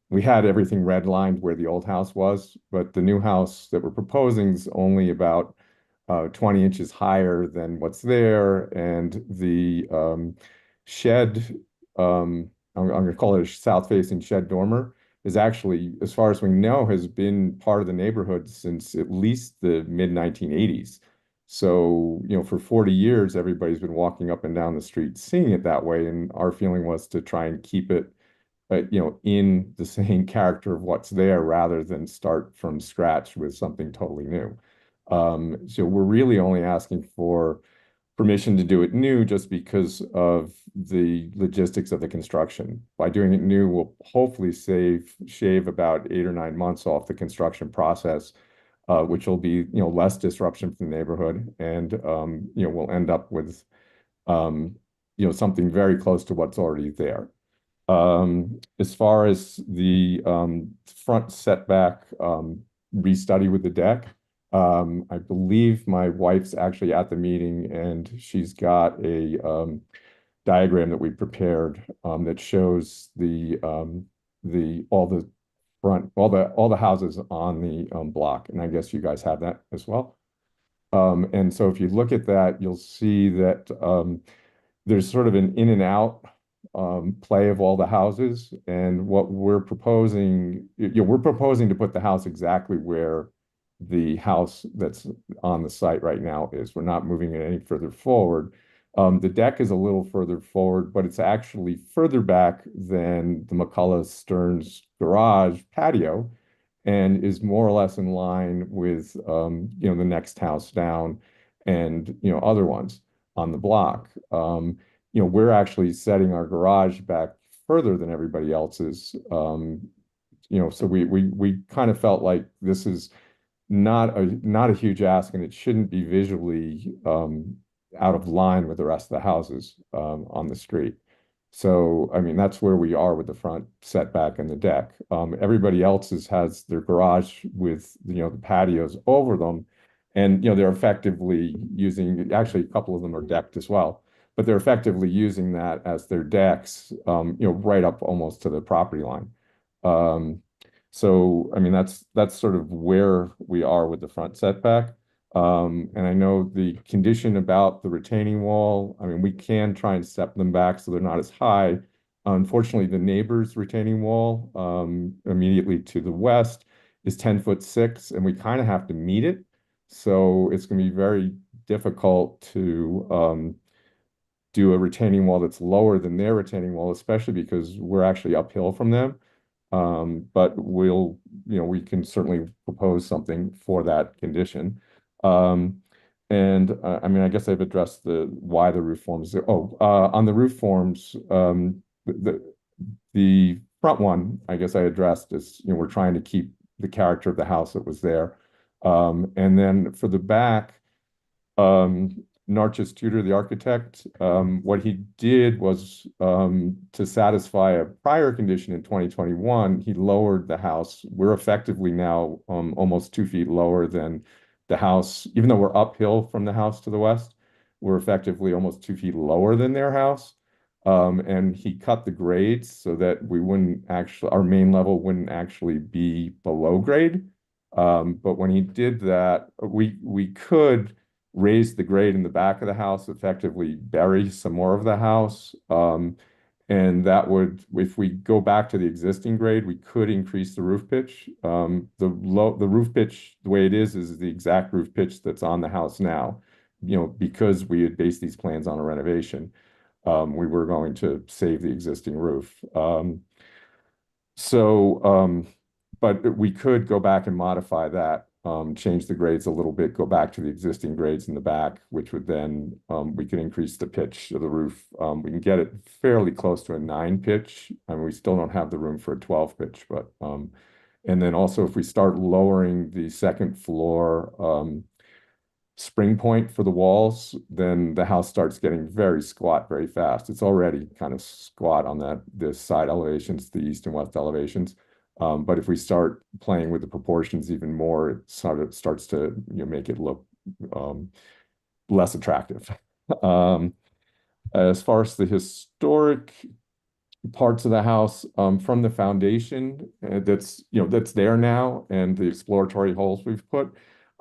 we had everything redlined where the old house was, but the new house that we're proposing is only about 20 inches higher than what's there, and the shed, I'm going to call it a south-facing shed dormer, is actually, as far as we know, has been part of the neighborhood since at least the mid-1980s. So, for 40 years, everybody's been walking up and down the street seeing it that way, and our feeling was to try and keep it in the same character of what's there rather than start from scratch with something totally new. So we're really only asking for permission to do it new just because of the logistics of the construction. By doing it new, we'll hopefully shave about 8 or 9 months off the construction process, which will be, less disruption for the neighborhood. And, we'll end up with, something very close to what's already there. As far as the front setback restudy with the deck, I believe my wife's actually at the meeting and she's got a diagram that we prepared that shows all the houses on the block, and I guess you guys have that as well. And so if you look at that, you'll see that there's sort of an in and out play of all the houses, and what we're proposing, we're proposing to put the house exactly where the house that's on the site right now is. We're not moving it any further forward. The deck is a little further forward, but it's actually further back than the McCullough Stearns garage patio, and is more or less in line with the next house down and other ones on the block. We're actually setting our garage back further than everybody else's. So we kind of felt like this is not a huge ask, and it shouldn't be visually out of line with the rest of the houses on the street. So, I mean, that's where we are with the front setback and the deck. Everybody else's has their garage with, the patios over them. And, they're effectively using, actually, a couple of them are decked as well, but they're effectively using that as their decks, right up almost to the property line. So, I mean, that's sort of where we are with the front setback. And I know the condition about the retaining wall, I mean, we can try and step them back so they're not as high. Unfortunately, the neighbor's retaining wall immediately to the west is 10'6", and we kind of have to meet it. So it's going to be very difficult to do a retaining wall that's lower than their retaining wall, especially because we're actually uphill from them. But we can certainly propose something for that condition. And I mean, I guess I've addressed why the roof forms. On the roof forms, the front one, I guess I addressed is, we're trying to keep the character of the house that was there. And then for the back, Narcissus Tudor, the architect, what he did was to satisfy a prior condition in 2021, he lowered the house. We're effectively now almost 2 feet lower than the house, even though we're uphill from the house to the west, we're effectively almost 2 feet lower than their house. And he cut the grades so that our main level wouldn't actually be below grade. But when he did that, we could raise the grade in the back of the house, effectively bury some more of the house. And that would, if we go back to the existing grade, we could increase the roof pitch. The roof pitch, the way it is the exact roof pitch that's on the house now. Because we had based these plans on a renovation, we were going to save the existing roof. But we could go back and modify that, change the grades a little bit, go back to the existing grades in the back, which would then, we can increase the pitch of the roof. We can get it fairly close to a 9 pitch. I mean, we still don't have the room for a 12 pitch, but, and then also if we start lowering the second floor, spring point for the walls, then the house starts getting very squat very fast. It's already kind of squat on this side elevations, the east and west elevations. But if we start playing with the proportions even more, it sort of starts to make it look less attractive. As far as the historic parts of the house, from the foundation that's there now, and the exploratory holes we've put,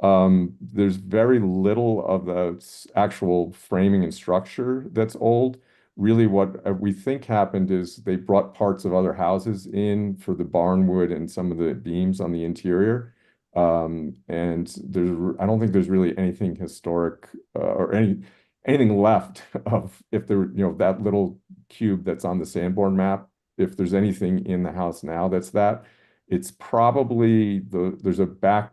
there's very little of the actual framing and structure that's old. Really what we think happened is they brought parts of other houses in for the barnwood and some of the beams on the interior. And I don't think there's really anything historic or anything left of, if there, that little cube that's on the Sanborn map if there's anything in the house now that's that. It's probably there's a back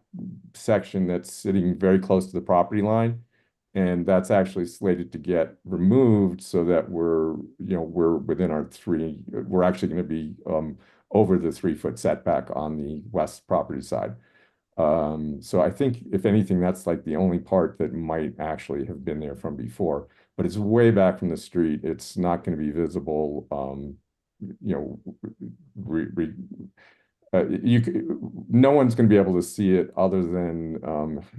section that's sitting very close to the property line. And that's actually slated to get removed so that we're within we're actually going to be over the 3-foot setback on the west property side. So I think if anything, that's like the only part that might actually have been there from before, but it's way back from the street. It's not going to be visible, no one's going to be able to see it other than,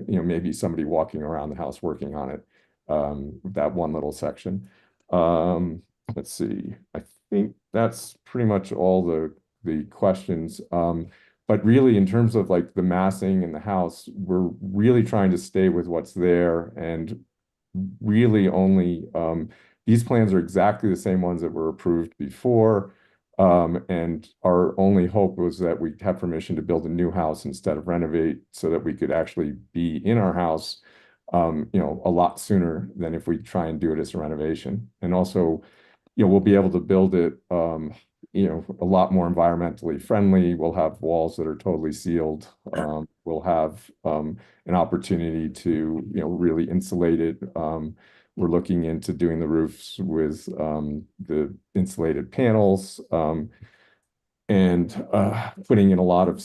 maybe somebody walking around the house working on it, that one little section. Let's see, I think that's pretty much all the questions. But really, in terms of like the massing in the house, we're really trying to stay with what's there and really only, these plans are exactly the same ones that were approved before. And our only hope was that we have permission to build a new house instead of renovate so that we could actually be in our house, a lot sooner than if we try and do it as a renovation. And also, we'll be able to build it, a lot more environmentally friendly. We'll have walls that are totally sealed. We'll have an opportunity to, really insulate it. We're looking into doing the roofs with the insulated panels, and putting in a lot of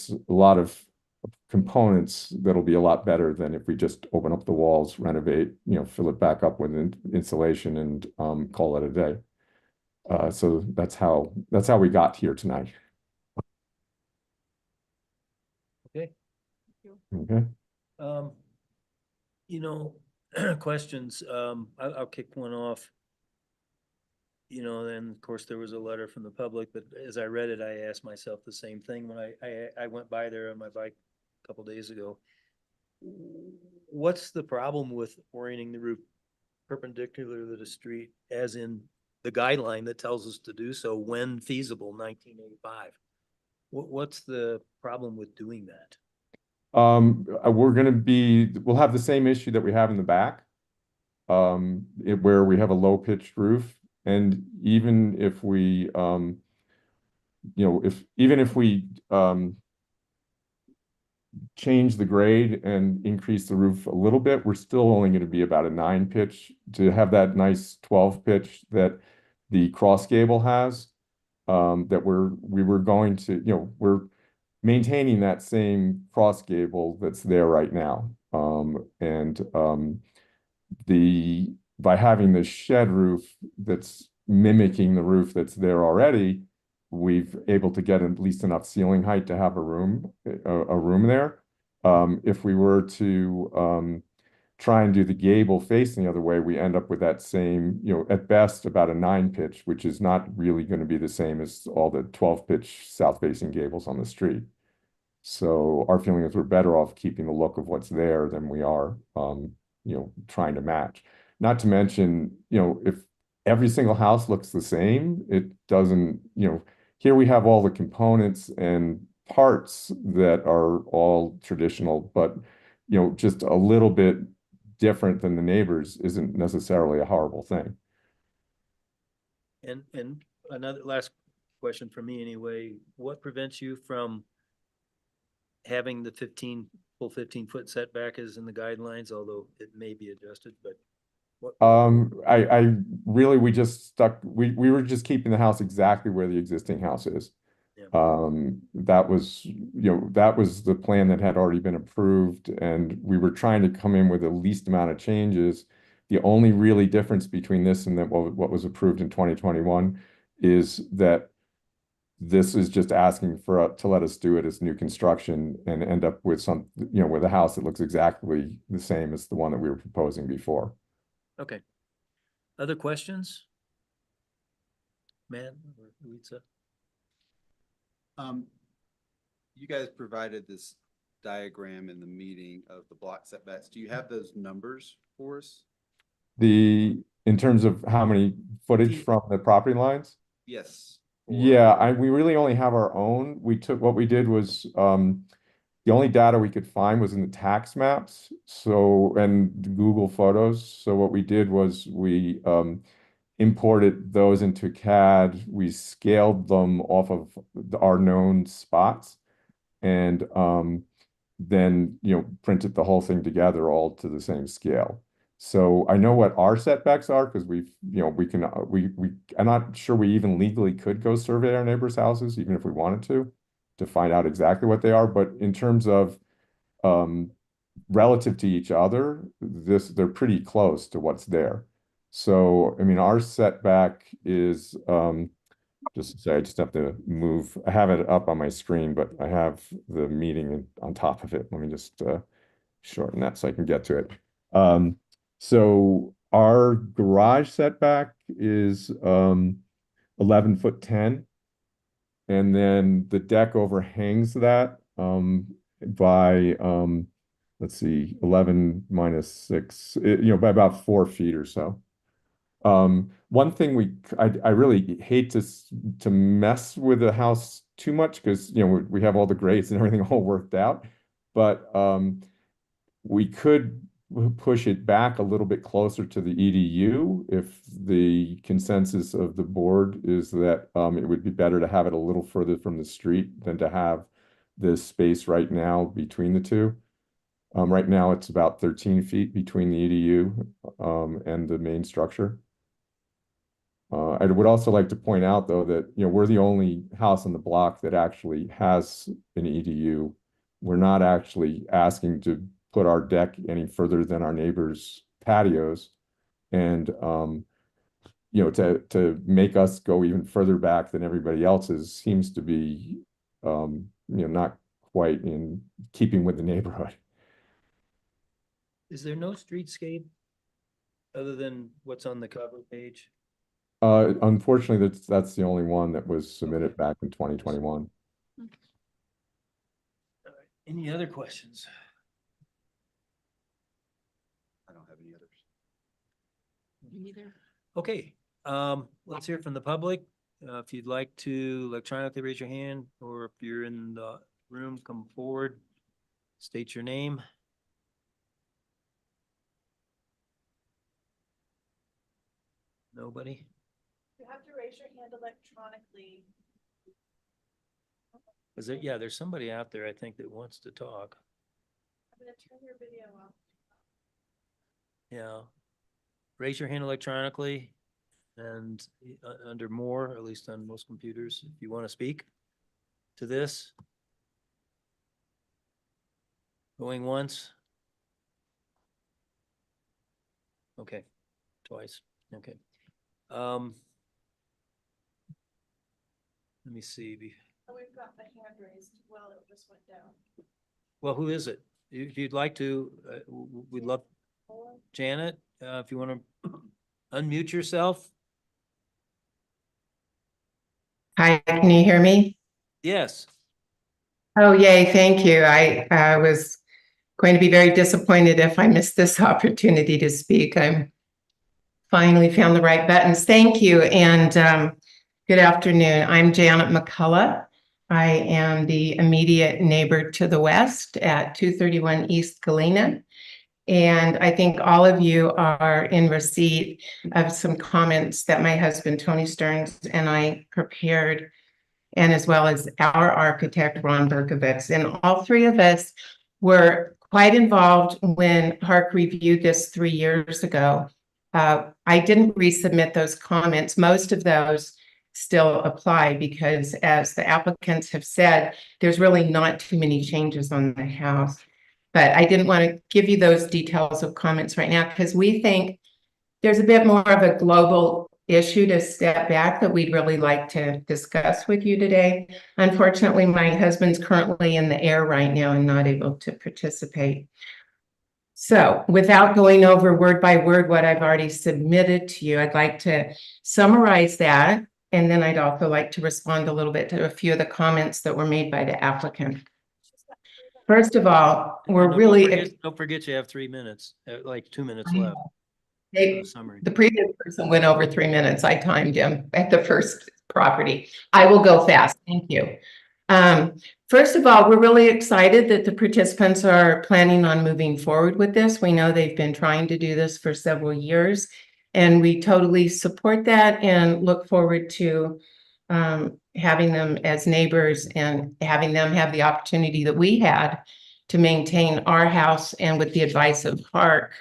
components that'll be a lot better than if we just open up the walls, renovate, fill it back up with insulation and call it a day. So that's how we got here tonight. Okay. Okay. Questions, I'll kick one off. Then of course there was a letter from the public, but as I read it, I asked myself the same thing when I went by there on my bike a couple days ago. What's the problem with orienting the roof perpendicular to the street, as in the guideline that tells us to do so when feasible, 1985? What's the problem with doing that? We'll have the same issue that we have in the back, where we have a low pitched roof. And even if we, change the grade and increase the roof a little bit, we're still only going to be about a 9 pitch to have that nice 12 pitch that the cross gable has. That we're maintaining that same cross gable that's there right now. By having the shed roof that's mimicking the roof that's there already, we've able to get at least enough ceiling height to have a room there. If we were to try and do the gable facing the other way, we end up with that same, at best about a 9 pitch, which is not really going to be the same as all the 12 pitch south facing gables on the street. So our feeling is we're better off keeping the look of what's there than we are, trying to match. Not to mention, if every single house looks the same, it doesn't, here we have all the components and parts that are all traditional, but, just a little bit different than the neighbors isn't necessarily a horrible thing. And another last question for me anyway, what prevents you from having the full 15-foot setback as in the guidelines, although it may be adjusted, but what? We were just keeping the house exactly where the existing house is. Yeah. That was the plan that had already been approved, and we were trying to come in with the least amount of changes. The only really difference between this and what was approved in 2021 is that this is just asking to let us do it as new construction and end up with with a house that looks exactly the same as the one that we were proposing before. Okay. Other questions? Matt or Lisa? You guys provided this diagram in the meeting of the block setbacks. Do you have those numbers for us? In terms of how many footage from the property lines? Yes. Yeah, we really only have our own. What we did was, the only data we could find was in the tax maps, and Google Photos. So what we did was we imported those into CAD. We scaled them off of our known spots and then, printed the whole thing together all to the same scale. So I know what our setbacks are because I'm not sure we even legally could go survey our neighbors' houses, even if we wanted to find out exactly what they are. But in terms of relative to each other, they're pretty close to what's there. So, I mean, our setback is, just to say, I just have to move. I have it up on my screen, but I have the meeting on top of it. Let me just shorten that so I can get to it. So our garage setback is 11 foot 10. And then the deck overhangs that by let's see, 11 minus 6, by about 4 feet or so. One thing I really hate to mess with the house too much because we have all the grades and everything all worked out, but we could push it back a little bit closer to the EDU if the consensus of the board is that it would be better to have it a little further from the street than to have this space right now between the two. Right now it's about 13 feet between the EDU and the main structure. I would also like to point out, though, that we're the only house on the block that actually has an EDU. We're not actually asking to put our deck any further than our neighbors' patios, and to make us go even further back than everybody else's seems to be not quite in keeping with the neighborhood. Is there no streetscape other than what's on the cover page? Unfortunately, that's the only one that was submitted back in 2021. All right. Any other questions? I don't have any others. Neither. Okay, let's hear from the public. If you'd like to electronically raise your hand, or if you're in the room, come forward, state your name. Nobody? You have to raise your hand electronically. Is there, yeah, there's somebody out there, I think, that wants to talk. I'm gonna turn your video off. Yeah. Raise your hand electronically and under more, at least on most computers, if you want to speak to this. Going once. Okay, twice, okay. Let me see. Oh, we've got the hand raised. Well, it just went down. Well, who is it? If you'd like to, we'd love Janet, if you want to unmute yourself. Hi, can you hear me? Yes. Oh, yay, thank you. I was going to be very disappointed if I missed this opportunity to speak. I'm finally found the right buttons. Thank you, and good afternoon. I'm Janet McCullough. I am the immediate neighbor to the west at 231 East Galena. And I think all of you are in receipt of some comments that my husband, Tony Stearns, and I prepared, and as well as our architect, Ron Berkovitz. And all three of us were quite involved when HARC reviewed this 3 years ago. I didn't resubmit those comments. Most of those still apply because, as the applicants have said, there's really not too many changes on the house. But I didn't want to give you those details of comments right now because we think there's a bit more of a global issue to step back that we'd really like to discuss with you today. Unfortunately, my husband's currently in the air right now and not able to participate. So without going over word by word what I've already submitted to you, I'd like to summarize that. And then I'd also like to respond a little bit to a few of the comments that were made by the applicant. First of all, we're really. Don't forget you have 3 minutes, like 2 minutes left. Summary. The previous person went over 3 minutes. I timed him at the first property. I will go fast. Thank you. First of all, we're really excited that the participants are planning on moving forward with this. We know they've been trying to do this for several years. And we totally support that and look forward to having them as neighbors and having them have the opportunity that we had to maintain our house and with the advice of HARC,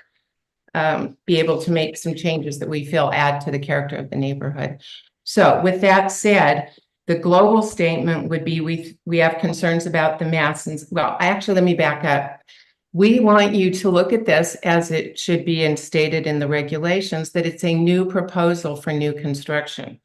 be able to make some changes that we feel add to the character of the neighborhood. So with that said, the global statement would be, we have concerns about the mass and, well, actually, let me back up. We want you to look at this as it should be stated in the regulations, that it's a new proposal for new construction.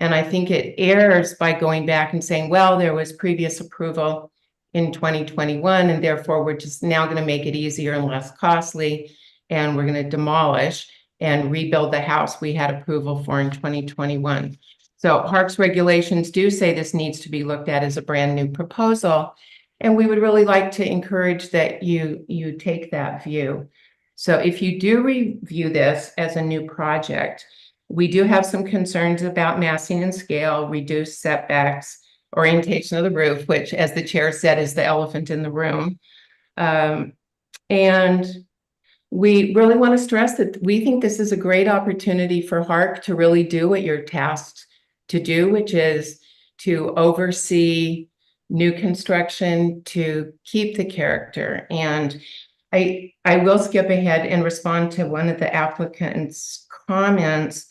And I think it errs by going back and saying, well, there was previous approval in 2021, and therefore we're just now going to make it easier and less costly, and we're going to demolish and rebuild the house we had approval for in 2021. So HARC's regulations do say this needs to be looked at as a brand new proposal. And we would really like to encourage that you take that view. So if you do review this as a new project, we do have some concerns about massing and scale, reduced setbacks, orientation of the roof, which, as the chair said, is the elephant in the room. And we really want to stress that we think this is a great opportunity for HARC to really do what you're tasked to do, which is to oversee new construction, to keep the character. And I will skip ahead and respond to one of the applicant's comments,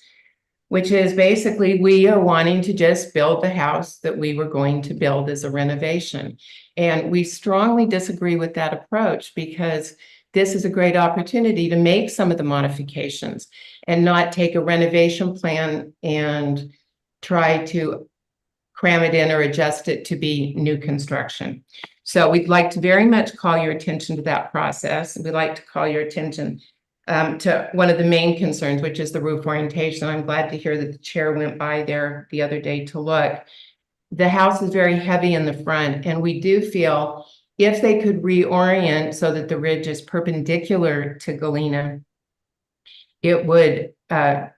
which is basically, we are wanting to just build the house that we were going to build as a renovation. And we strongly disagree with that approach, because this is a great opportunity to make some of the modifications and not take a renovation plan and try to cram it in or adjust it to be new construction. So we'd like to very much call your attention to that process. We'd like to call your attention to one of the main concerns, which is the roof orientation. I'm glad to hear that the chair went by there the other day to look. The house is very heavy in the front, and we do feel if they could reorient so that the ridge is perpendicular to Galena, it would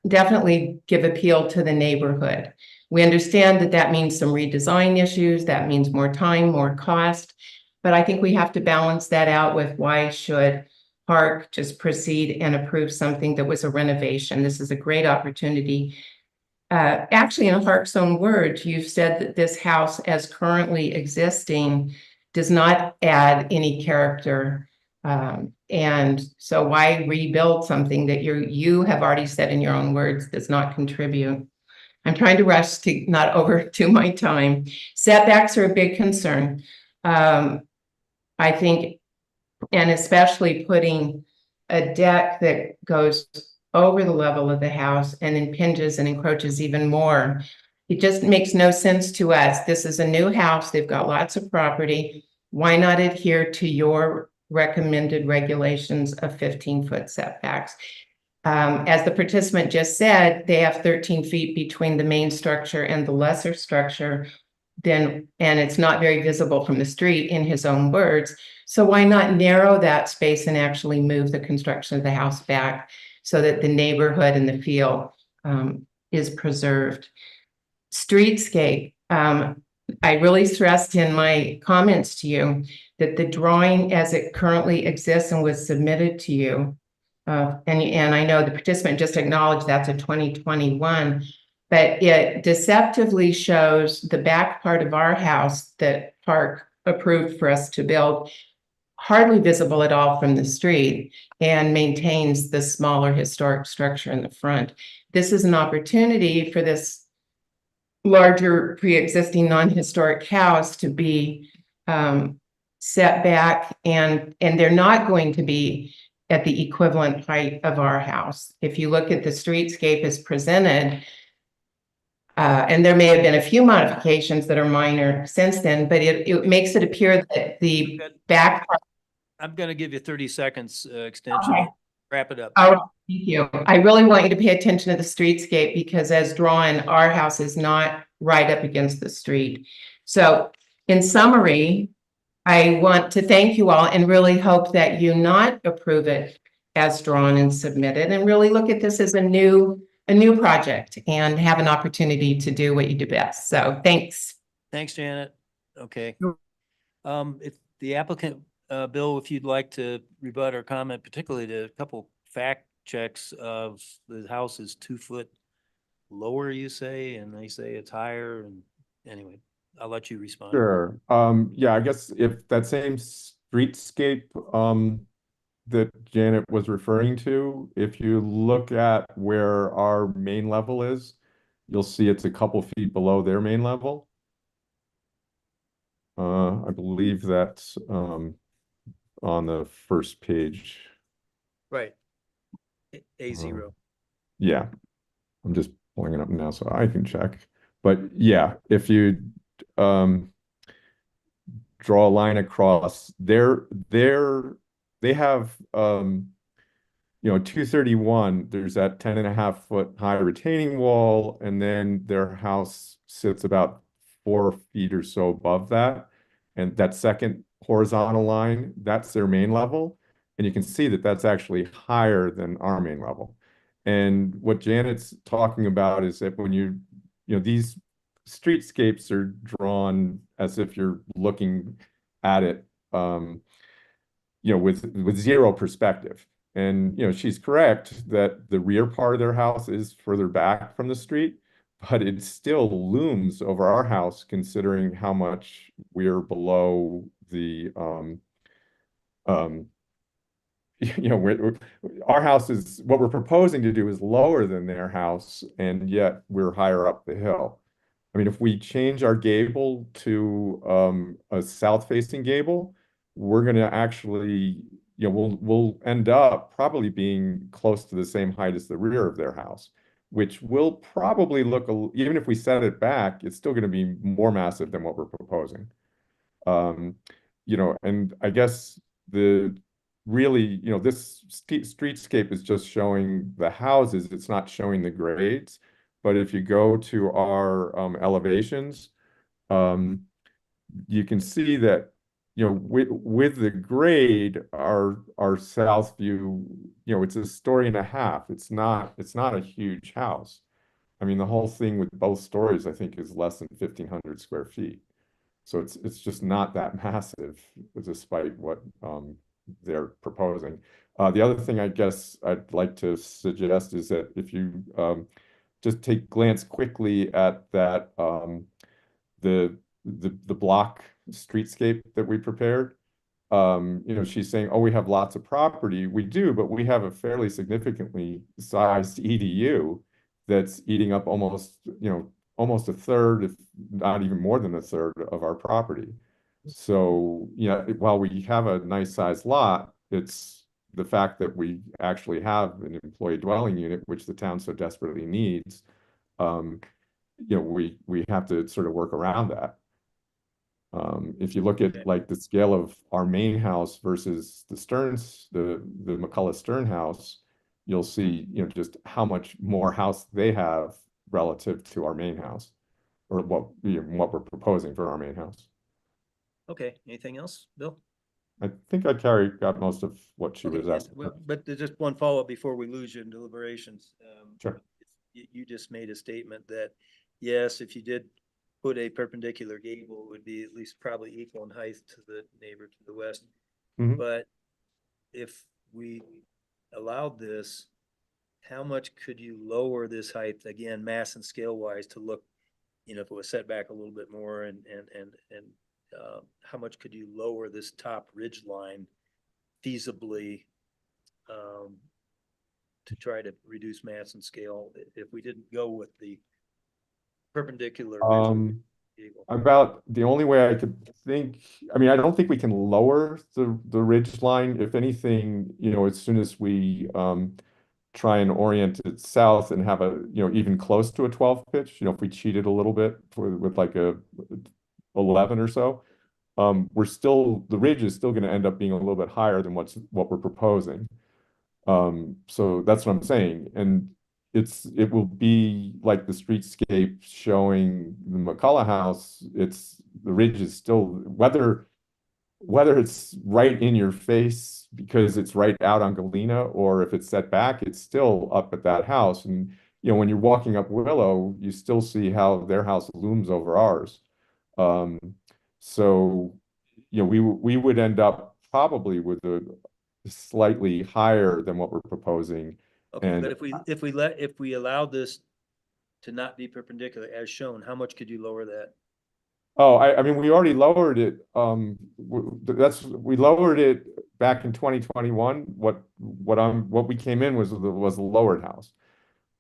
definitely give appeal to the neighborhood. We understand that that means some redesign issues, that means more time, more cost, but I think we have to balance that out with why should HARC just proceed and approve something that was a renovation. This is a great opportunity. Actually, in HARC's own words, you've said that this house as currently existing does not add any character. And so why rebuild something that you have already said in your own words does not contribute? I'm trying to rush to not overdo my time. Setbacks are a big concern. I think, and especially putting a deck that goes over the level of the house and impinges and encroaches even more. It just makes no sense to us. This is a new house. They've got lots of property. Why not adhere to your recommended regulations of 15-foot setbacks? As the participant just said, they have 13 feet between the main structure and the lesser structure, and it's not very visible from the street, in his own words. So why not narrow that space and actually move the construction of the house back so that the neighborhood and the feel is preserved? Streetscape. I really stressed in my comments to you that the drawing as it currently exists and was submitted to you, and I know the participant just acknowledged that's a 2021, but it deceptively shows the back part of our house that HARC approved for us to build, hardly visible at all from the street, and maintains the smaller historic structure in the front. This is an opportunity for this larger pre-existing non-historic house to be set back, and they're not going to be at the equivalent height of our house. If you look at the streetscape as presented, and there may have been a few modifications that are minor since then, but it makes it appear that the back part. I'm going to give you 30 seconds extension. Okay. Wrap it up. Oh, thank you. I really want you to pay attention to the streetscape, because as drawn, our house is not right up against the street. So in summary, I want to thank you all and really hope that you not approve it as drawn and submitted, and really look at this as a new project and have an opportunity to do what you do best. So thanks. Thanks, Janet. Okay. If the applicant, Bill, if you'd like to rebut or comment, particularly to a couple fact checks of the house is 2 foot lower, you say, and they say it's higher, and anyway, I'll let you respond. Sure. Yeah, I guess if that same streetscape, that Janet was referring to, if you look at where our main level is, you'll see it's a couple feet below their main level. I believe that's, on the first page. Right. A0. Yeah, I'm just pulling it up now so I can check. But yeah, if you draw a line across, they have 231, there's that 10.5 foot high retaining wall, and then their house sits about 4 feet or so above that. And that second horizontal line, that's their main level. And you can see that that's actually higher than our main level. And what Janet's talking about is that when these streetscapes are drawn as if you're looking at it, with zero perspective. And, she's correct that the rear part of their house is further back from the street, but it still looms over our house considering how much we're below the, our house is, what we're proposing to do is lower than their house, and yet we're higher up the hill. I mean, if we change our gable to a south-facing gable, we're going to actually, we'll end up probably being close to the same height as the rear of their house, which will probably look, even if we set it back, it's still going to be more massive than what we're proposing. And I guess this streetscape is just showing the houses. It's not showing the grades. But if you go to our elevations, you can see that, with the grade, our south view, it's a story and a half. It's not a huge house. I mean, the whole thing with both stories, I think, is less than 1,500 square feet. So it's just not that massive, despite what they're proposing. The other thing I guess I'd like to suggest is that if you just glance quickly at that the block streetscape that we prepared. She's saying, "Oh, we have lots of property." We do, but we have a fairly significantly sized EDU that's eating up almost a third, if not even more than a third of our property. So, while we have a nice sized lot, it's the fact that we actually have an employee dwelling unit, which the town so desperately needs. We have to sort of work around that. If you look at like the scale of our main house versus the McCullough Stern house, you'll see, just how much more house they have relative to our main house, or what we're proposing for our main house. Okay, anything else, Bill? I think I got most of what she was asking. But there's just one follow-up before we lose you in deliberations. Sure. You just made a statement that, yes, if you did put a perpendicular gable, it would be at least probably equal in height to the neighbor to the west. Mhm. But if we allowed this, how much could you lower this height, again, mass and scale wise, to look, if it was set back a little bit more, and how much could you lower this top ridge line feasibly to try to reduce mass and scale if we didn't go with the perpendicular gable? About the only way I could think, I mean, I don't think we can lower the ridge line. If anything, as soon as we try and orient it south and have a, even close to a 12 pitch, if we cheated a little bit with like a 11 or so, the ridge is still going to end up being a little bit higher than what we're proposing. So that's what I'm saying. And it will be like the streetscape showing the McCullough house. The ridge is still, whether it's right in your face because it's right out on Galena, or if it's set back, it's still up at that house. And, when you're walking up Willow, you still see how their house looms over ours. So, we would end up probably with a slightly higher than what we're proposing. Okay, And but if we allowed this to not be perpendicular as shown, how much could you lower that? oh, I mean, we already lowered it. We lowered it back in 2021. What we came in was a lowered house.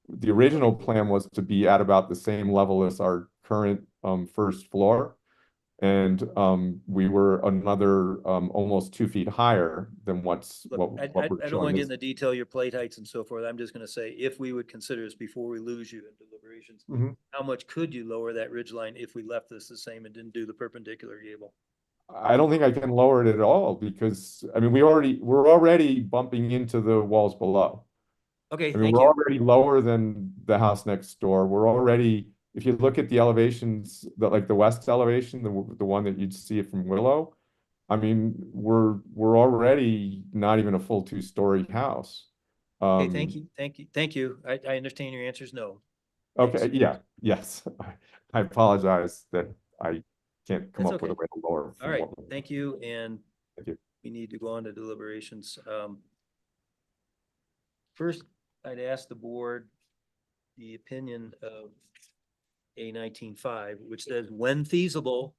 The original plan was to be at about the same level as our current first floor. And we were another almost 2 feet higher than Look, what I we're don't want to showing get is. into detail, your plate heights and so forth. I'm just gonna say, if we would consider this before we lose you in deliberations, Mhm. how much could you lower that ridge line if we left this the same and didn't do the perpendicular gable? I don't think I can lower it at all because, I mean, we're already bumping into the walls below. Okay, I mean, thank we're you. already lower than the house next door. We're already, if you look at the elevations, like the west elevation, the one that you'd see it from Willow, I mean, we're already not even a full 2-story house. Okay, thank you. I understand your answer is no. Okay, Thanks. yeah, yes. I apologize that I can't come That's up with a okay. way to lower. All from right, what we- thank you, and Thank you. we need to go on to deliberations. First, I'd ask the board the opinion of A 19.5, which says when feasible,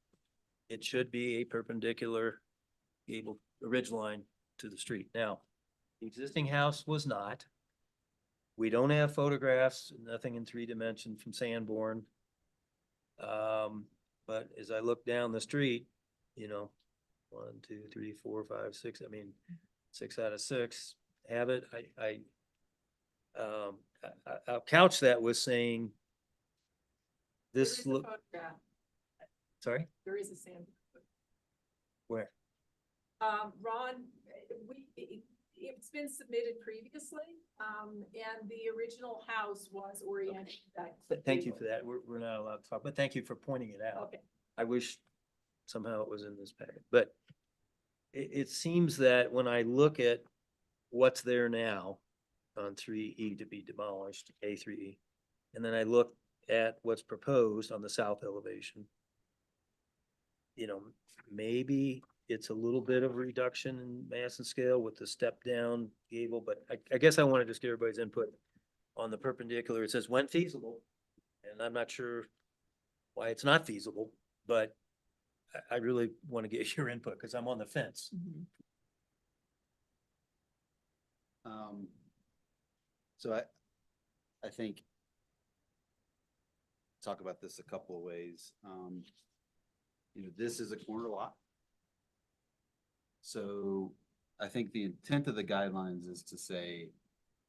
it should be a perpendicular gable, ridge line to the street. Now, the existing house was not. We don't have photographs, nothing in 3 dimension from Sanborn. But as I look down the street, 1, 2, 3, 4, 5, 6, I mean, 6 out of 6 have it. I'll couch that with saying this look, sorry, There is a sand. where? Ron, it's been submitted previously, and the original house was oriented that. Thank you for that. We're not allowed to talk, but thank you for pointing it out. Okay. I wish somehow it was in this packet, but it seems that when I look at what's there now on 3E to be demolished, A3E, and then I look at what's proposed on the south elevation, maybe it's a little bit of a reduction in mass and scale with the step down gable, but I guess I want to just get everybody's input on the perpendicular. It says when feasible, and I'm not sure why it's not feasible, but I really want to get your input because I'm on the fence. So I think talk about this a couple of ways. This is a corner lot. So I think the intent of the guidelines is to say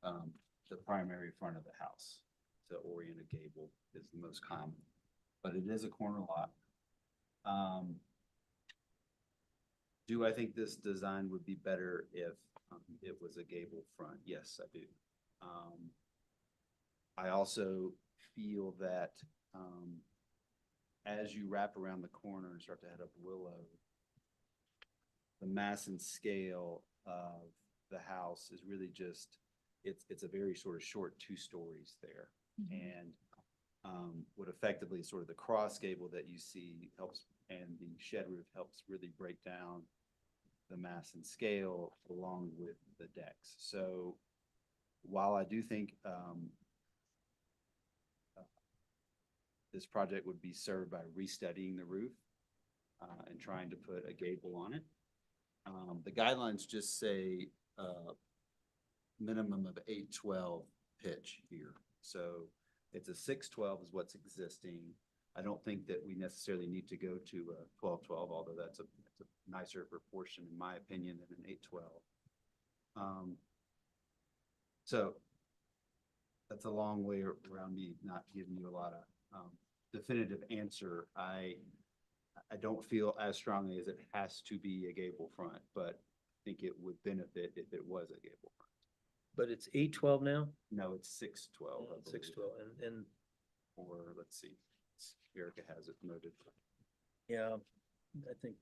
the primary front of the house. The oriented gable is the most common, but it is a corner lot. Do I think this design would be better if it was a gable front? Yes, I do. I also feel that as you wrap around the corner and start to head up Willow, the mass and scale of the house is really just, it's a very sort of short 2 stories there. And what effectively sort of the cross gable that you see helps, and the shed roof helps really break down the mass and scale along with the decks. So while I do think this project would be served by restudying the roof and trying to put a gable on it, the guidelines just say minimum of 812 pitch here. So it's a 612 is what's existing. I don't think that we necessarily need to go to a 1212, although that's a nicer proportion in my opinion than an 812. So that's a long way around me not giving you a lot of definitive answer. I don't feel as strongly as it has to be a gable front, but I think it would benefit if it was a gable front. But it's 812 now? No, it's 612. I believe. 612, and Or let's see, Erica has it noted. yeah, I think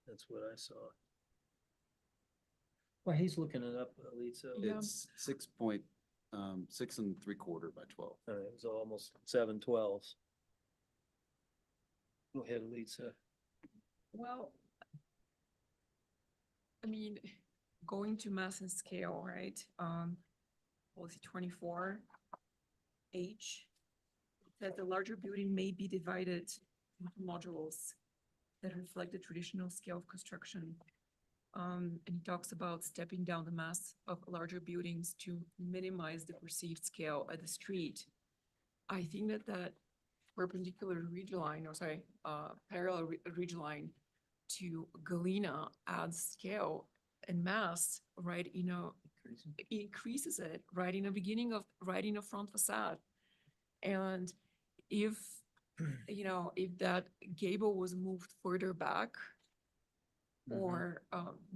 that's what I saw. Well, he's looking it up, Lisa. Yeah. It's 6.6 3/4 by 12. It was almost 712s. Go ahead, Lisa. Well, I mean, going to mass and scale, right? policy 24H. That the larger building may be divided into modules that reflect the traditional scale of construction. And he talks about stepping down the mass of larger buildings to minimize the perceived scale at the street. I think that that perpendicular ridge line, or sorry, parallel ridge line to Galena adds scale and mass, right, increases it right in the beginning of, right in the front facade. And if, if that gable was moved further back, or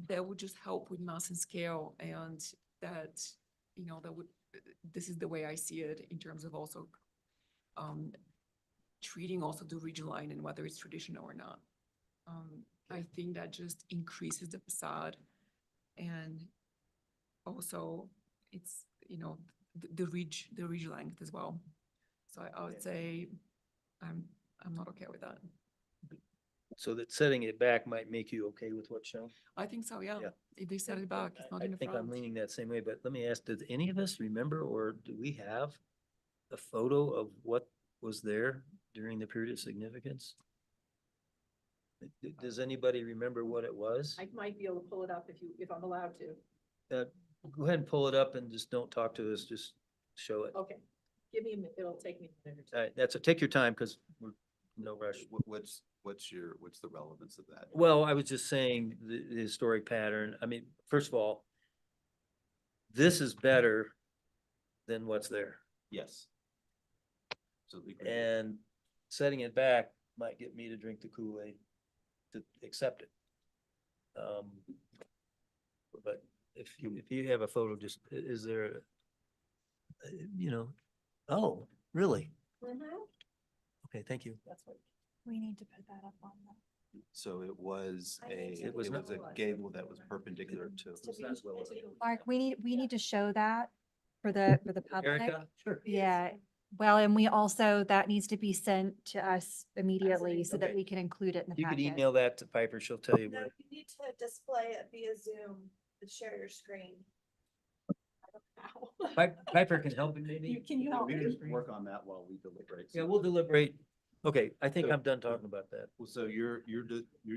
that would just help with mass and scale, and that, that would, this is the way I see it in terms of also treating also the ridge line and whether it's traditional or not. I think that just increases the facade, and also it's, the ridge length as well. So I would say I'm not okay with that. So that setting it back might make you okay with what's shown? I think so, yeah. Yeah. If they set it back, it's not I in the think I'm front. leaning that same way, but let me ask, did any of us remember, or do we have a photo of what was there during the period of significance? Does anybody remember what it was? I might be able to pull it up if I'm allowed to. Go ahead and pull it up and just don't talk to us, just show it. Okay, give me a minute, it'll take me a minute or two. All right, take your time, because we're no rush. What's the relevance of that? Well, I was just saying the historic pattern. I mean, first of all, this is better than what's there. Yes. Absolutely agree. And setting it back might get me to drink the Kool-Aid to accept it. But if you have a photo, just, is there, oh, really? Okay, thank you. That's what. We need to put that up on the. So it was It was a not- gable that was perpendicular to. Mark, we need to show that for the public. Erica? Sure. Yeah, well, and we also, that needs to be sent to us immediately so that Okay. we can include it in the You could packet. email that to Piper, she'll tell you No, where. you need to display it via Zoom, to share your screen. I don't know. Piper can help you maybe? Can you help We me? can work on that while we deliberate. Yeah, we'll deliberate. Okay, I think I'm done talking about that. Well, so you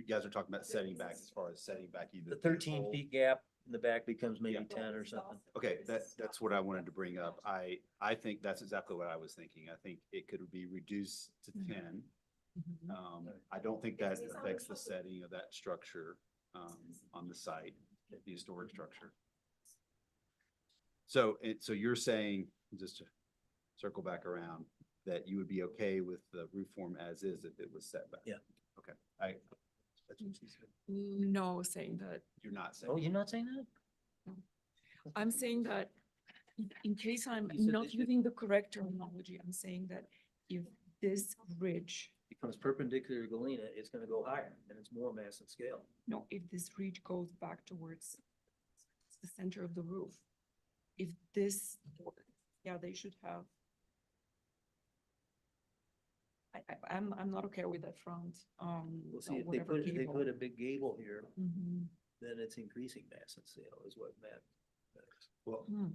guys are talking about setting back, as far as setting back either. The 13 whole- feet gap in the back becomes maybe Yeah. 10 or something. Okay, that's what I wanted to bring up. I think that's exactly what I was thinking. I think it could be reduced to 10. I don't think that affects the setting of that structure, on the site, the historic structure. So you're saying, just to circle back around, that you would be okay with the roof form as is if it was set back? Yeah. Okay, that's what she said. No, I was saying that, You're not saying. Oh, you're not saying that? I'm saying that in case I'm You said not it- using the correct terminology, I'm saying that if this ridge, Becomes perpendicular to Galena, it's gonna go higher and it's more mass and scale. no, if this ridge goes back towards the center of the roof, if this, yeah, they should have. I'm not okay with that front, We'll see, if they whatever put, if they gable. put a big gable here, Mhm. then it's increasing mass and scale is what Matt. Well, Hmm.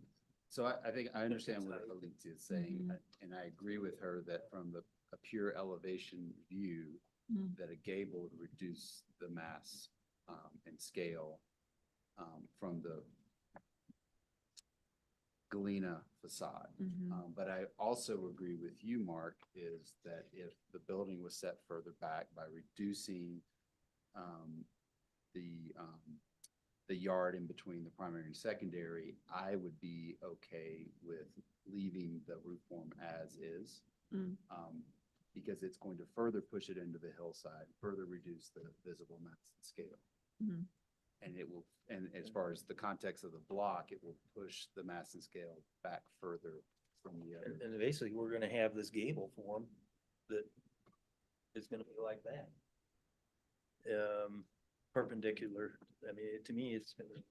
so I think I understand what Alicia is saying, Mhm. and I agree with her that from a pure elevation view, Mm. that a gable would reduce the mass, and scale, from the Galena facade. Mhm. But I also agree with you, Mark, is that if the building was set further back by reducing, the yard in between the primary and secondary, I would be okay with leaving the roof form as is. Mm. Because it's going to further push it into the hillside, further reduce the visible mass and scale. Mhm. And it will, and as far as the context of the block, it will push the mass and scale back further from the other. And basically, we're gonna have this gable form that is gonna be like that. Perpendicular, I mean, to me, it's gonna be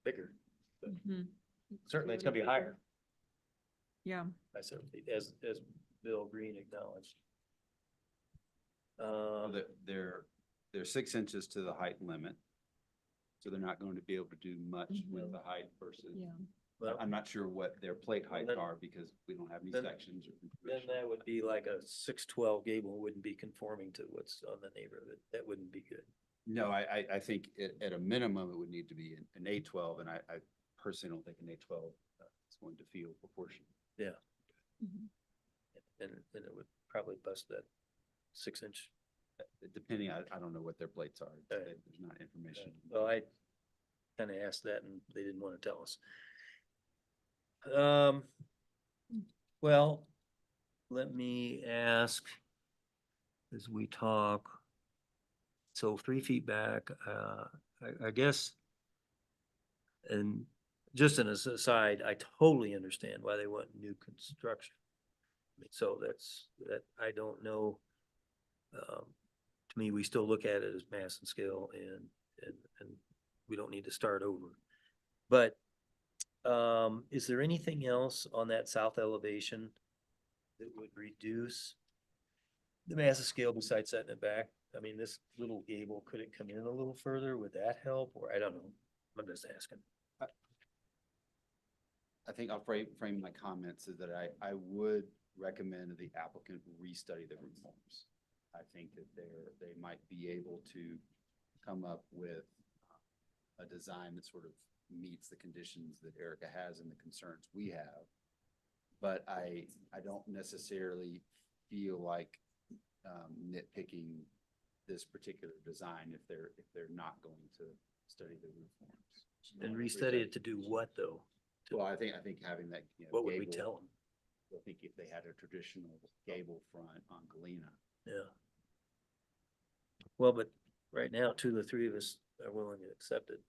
bigger, Mhm. certainly it's gonna be higher, Yeah, I certainly, as Bill Green acknowledged. They're 6 inches to the height limit. So they're not going to be able to do much with Mhm. the height versus yeah. Well, I'm not sure what their plate heights then- are because we don't have any then- sections or then information. that would be like a 612 gable wouldn't be conforming to what's on the neighborhood. That wouldn't be good. No, I think at a minimum, it would need to be an A12, and I personally don't think an A12 is going to feel proportional. Yeah. Mhm. And it would probably bust that 6 inch. Depending, I don't know what their plates are. Right. There's not information. Well, I kind of asked that and they didn't want to tell us. Well, let me ask as we talk. So 3 feet back, I guess. And just an aside, I totally understand why they want new construction. I mean, so that, I don't know. To me, we still look at it as mass and scale and we don't need to start over. But, is there anything else on that south elevation that would reduce the mass and scale besides setting it back? I mean, this little gable, could it come in a little further? Would that help? Or I don't know. I'm just asking. I think I'll frame my comments is that I would recommend the applicant restudy the roof forms. I think that they might be able to come up with a design that sort of meets the conditions that Erica has and the concerns we have. But I don't necessarily feel like nitpicking this particular design if they're not going to study the roof forms. And restudy it to do what though? Well, I think having that, What would we gable- tell them? I think if they had a traditional gable front on Galena. Yeah. Well, but right now, 2 of the 3 of us are willing to accept it.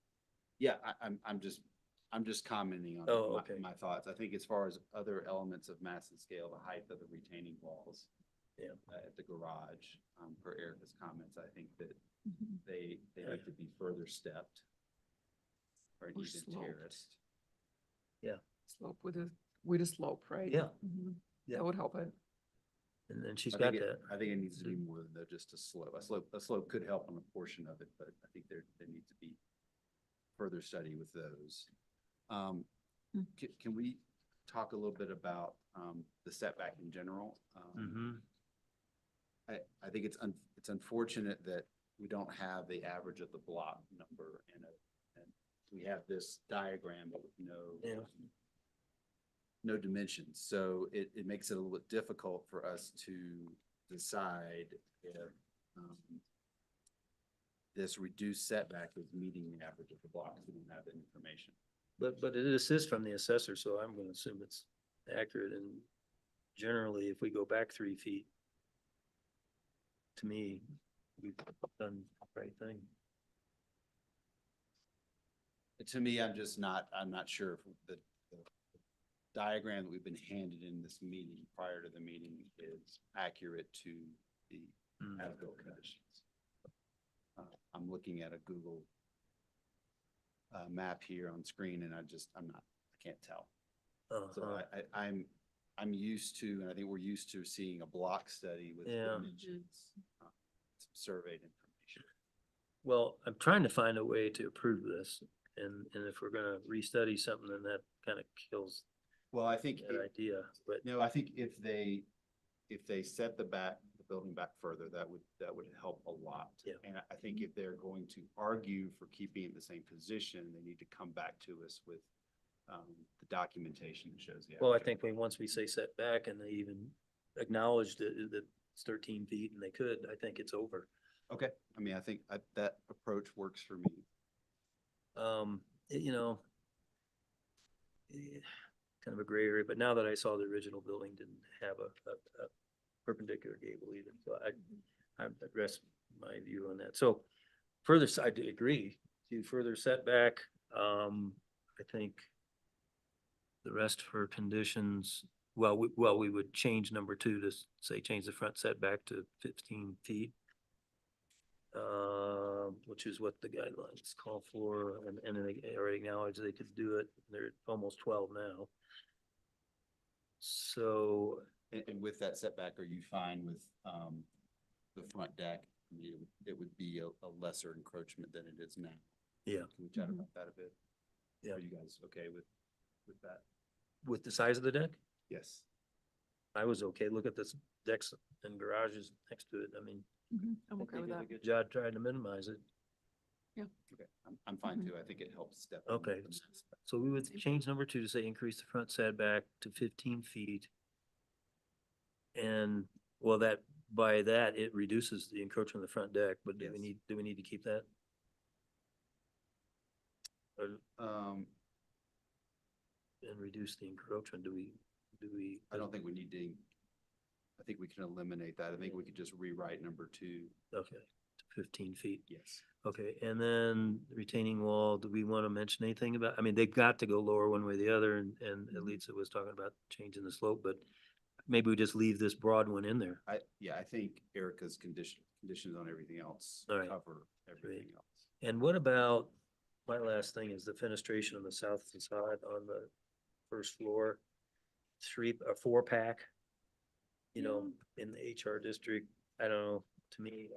Yeah, I'm just commenting on Oh, okay. my thoughts. I think as far as other elements of mass and scale, the height of the retaining walls. Yeah. At the garage, per Erica's comments, I think that Mhm. they need to be further stepped. Or Or even sloped. terraced. Slope with a slope, right? Yeah. Mhm. Yeah. That would help it. And then she's I got think that. I think it needs to be more than just a slope. A slope could help on a portion of it, but I think there needs to be further study with those. Can we talk a little bit about the setback in general? Mm-hmm. I think it's unfortunate that we don't have the average of the block number and we have this diagram with Yeah. no dimensions. So it makes it a little bit difficult for us to decide if this reduced setback is meeting the average of the block, because we don't have that information. But it assists from the assessor, so I'm gonna assume it's accurate and generally, if we go back 3 feet, to me, we've done the right thing. To me, I'm not sure if the diagram that we've been handed in this meeting prior to the meeting is accurate to the as-built conditions. I'm looking at a Google map here on screen and I can't tell. So Uh-huh. I'm used to, and I think we're used to seeing a block study with Yeah. dimensions, some surveyed information. Well, I'm trying to find a way to approve this, and if we're gonna restudy something, then that kind of kills Well, I think, that idea, but no, I think if they set the building back further, that would help a lot. Yeah. And I think if they're going to argue for keeping it in the same position, they need to come back to us with the documentation that shows the. well, I average. think once we say setback and they even acknowledged that it's 13 feet and they could, I think it's over. Okay, I mean, I think that approach works for me. You know, kind of a gray area, but now that I saw the original building didn't have a perpendicular gable either, so I addressed my view on that. So further, I do agree to further setback. I think the rest for conditions, we would change number 2 to say, change the front setback to 15 feet. Which is what the guidelines call for, and they already acknowledge they could do it. They're almost 12 now. So, And with that setback, are you fine with the front deck? I mean, it would be a lesser encroachment than it is now. yeah, Can we chat about that a bit? Yeah. Are you guys okay with with that. With the size of the deck? Yes. I was okay. Look at this decks and garages next to it. I mean, I'm I okay think with did that. a good job trying to minimize it. Okay, I'm fine Mhm. too. I think it helps step. in Okay, with the next step. so we would change number 2 to say increase the front setback to 15 feet. And, well, that, by that, it reduces the encroachment of the front deck, but Yes. do we need to keep that? Or, and reduce the encroachment, do we? I don't think we need to, I think we can eliminate that. I think we could just rewrite number 2. Okay, to 15 feet. Yes. Okay, and then retaining wall, do we want to mention anything about, I mean, they've got to go lower one way or the other, and Elisa was talking about changing the slope, but maybe we just leave this broad one in there. I think Erica's conditions on everything else All right. cover everything else. And what about, my last thing is the fenestration on the south facade on the first floor, a 4-pack. You know, in the HR district, I don't know, to me,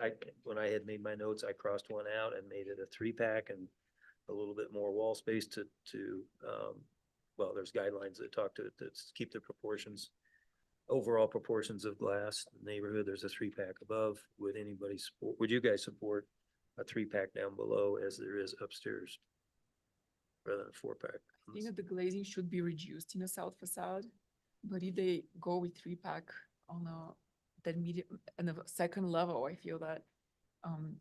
when I had made my notes, I crossed one out and made it a 3-pack and a little bit more wall space well, there's guidelines that talk to it, that keep the proportions, overall proportions of glass in the neighborhood. There's a 3-pack above. Would anybody support, would you guys support a 3-pack down below as there is upstairs? Rather than a 4-pack? I think that the glazing should be reduced in the south facade, but if they go with 3-pack on that medium, and the second level, I feel that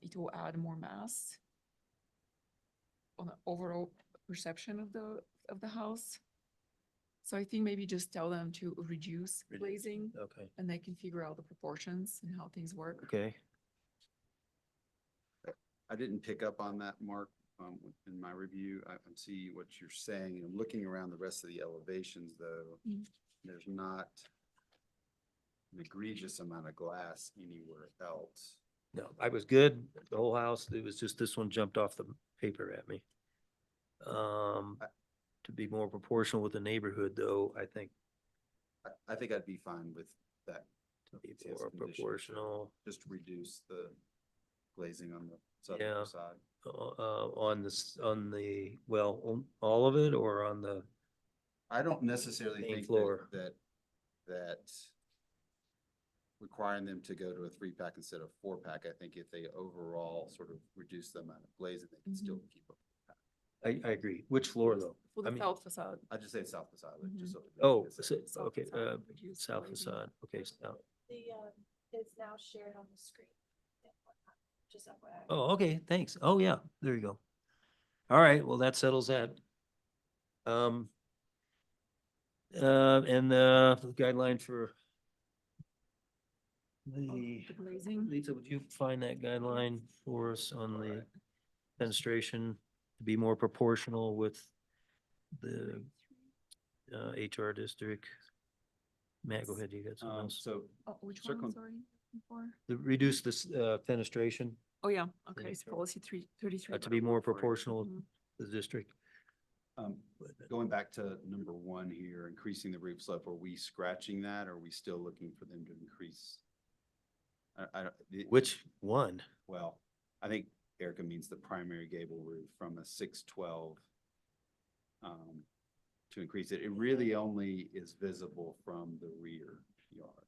it will add more mass on the overall perception of the house. So I think maybe just tell them to reduce glazing, Okay, and they can figure out the proportions and how things work. okay. I didn't pick up on that, Mark, in my review. I see what you're saying. And looking around the rest of the elevations, though, Mm. there's not an egregious amount of glass anywhere else. No, I was good, the whole house. It was just this one jumped off the paper at me. To be more proportional with the neighborhood, though, I think I think I'd be fine with that. to be Yes, more condition to proportional, Just reduce the glazing on the Yeah. southern side. well, all of it or on the, I don't necessarily Main think floor. that requiring them to go to a 3-pack instead of 4-pack. I think if they overall sort of reduce the amount of glazing, they can still keep up. I agree. Which floor though? For I the mean- south facade. I just say south facade, like, just so. Oh, it's- so- okay, South facade, reduce south glazing. facade, okay, south. The, it's now shared on the screen. Yeah, just FYI. Oh, okay, thanks. Oh, yeah, there you go. All right, well, that settles that. And the guideline for the, The glazing. Lisa, would you find that guideline for us on the fenestration to be more proportional with the HR district? Matt, go ahead, you got something else? So Oh, which Circle- one, sorry? Before? Reduce this fenestration Oh, yeah, okay, Yeah, it's sure. policy 33. to be more for it. proportional Mhm. to the district. going back to number 1 here, increasing the roof slope, are we scratching that? Or are we still looking for them to increase? Which one? Well, I think Erica means the primary gable roof from a 612 to increase it. It really only is visible from the rear yard.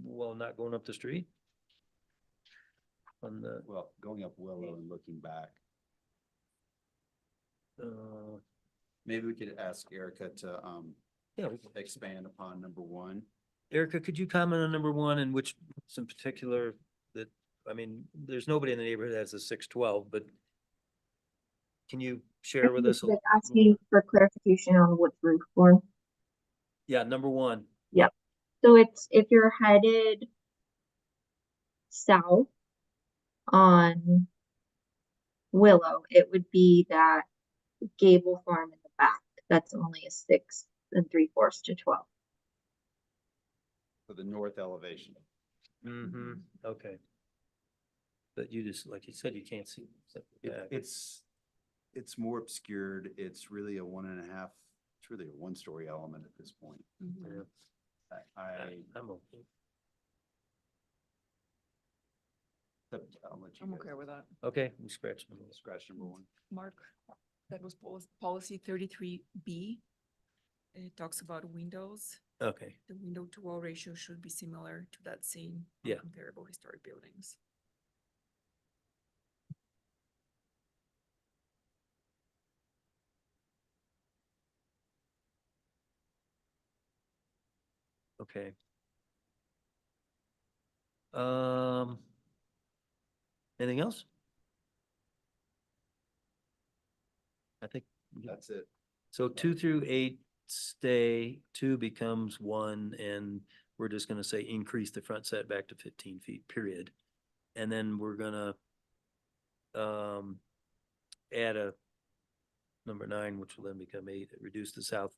Well, not going up the street? On the, Well, going up Willow and looking back. Maybe we could ask Erica to yeah, expand upon number 1. Erica, could you comment on number 1 and which, in particular, that, I mean, there's nobody in the neighborhood that has a 612, but can you share with us? Like asking for clarification on which roof form. Yeah, number 1. So it's, if you're headed south on Willow, it would be that gable form in the back. That's only a 6 3/4 to 12. For the north elevation. Mm-hmm, okay. But you just, like you said, you can't see. Yeah, It's more obscured. It's really a 1.5, it's really a 1-story element at this point. Mhm. I'm okay. I'll let you I'm guys okay with that. Okay, we scratched them. scratch number 1. Mark? That was policy 33B. It talks about windows. Okay, The window to wall ratio should be similar to that seen on Yeah. comparable historic buildings. okay. Anything else? I think. That's it. So 2 through 8 stay, 2 becomes 1, and we're just gonna say increase the front setback to 15 feet, period. And then we're gonna add a number 9, which will then become 8, reduce the south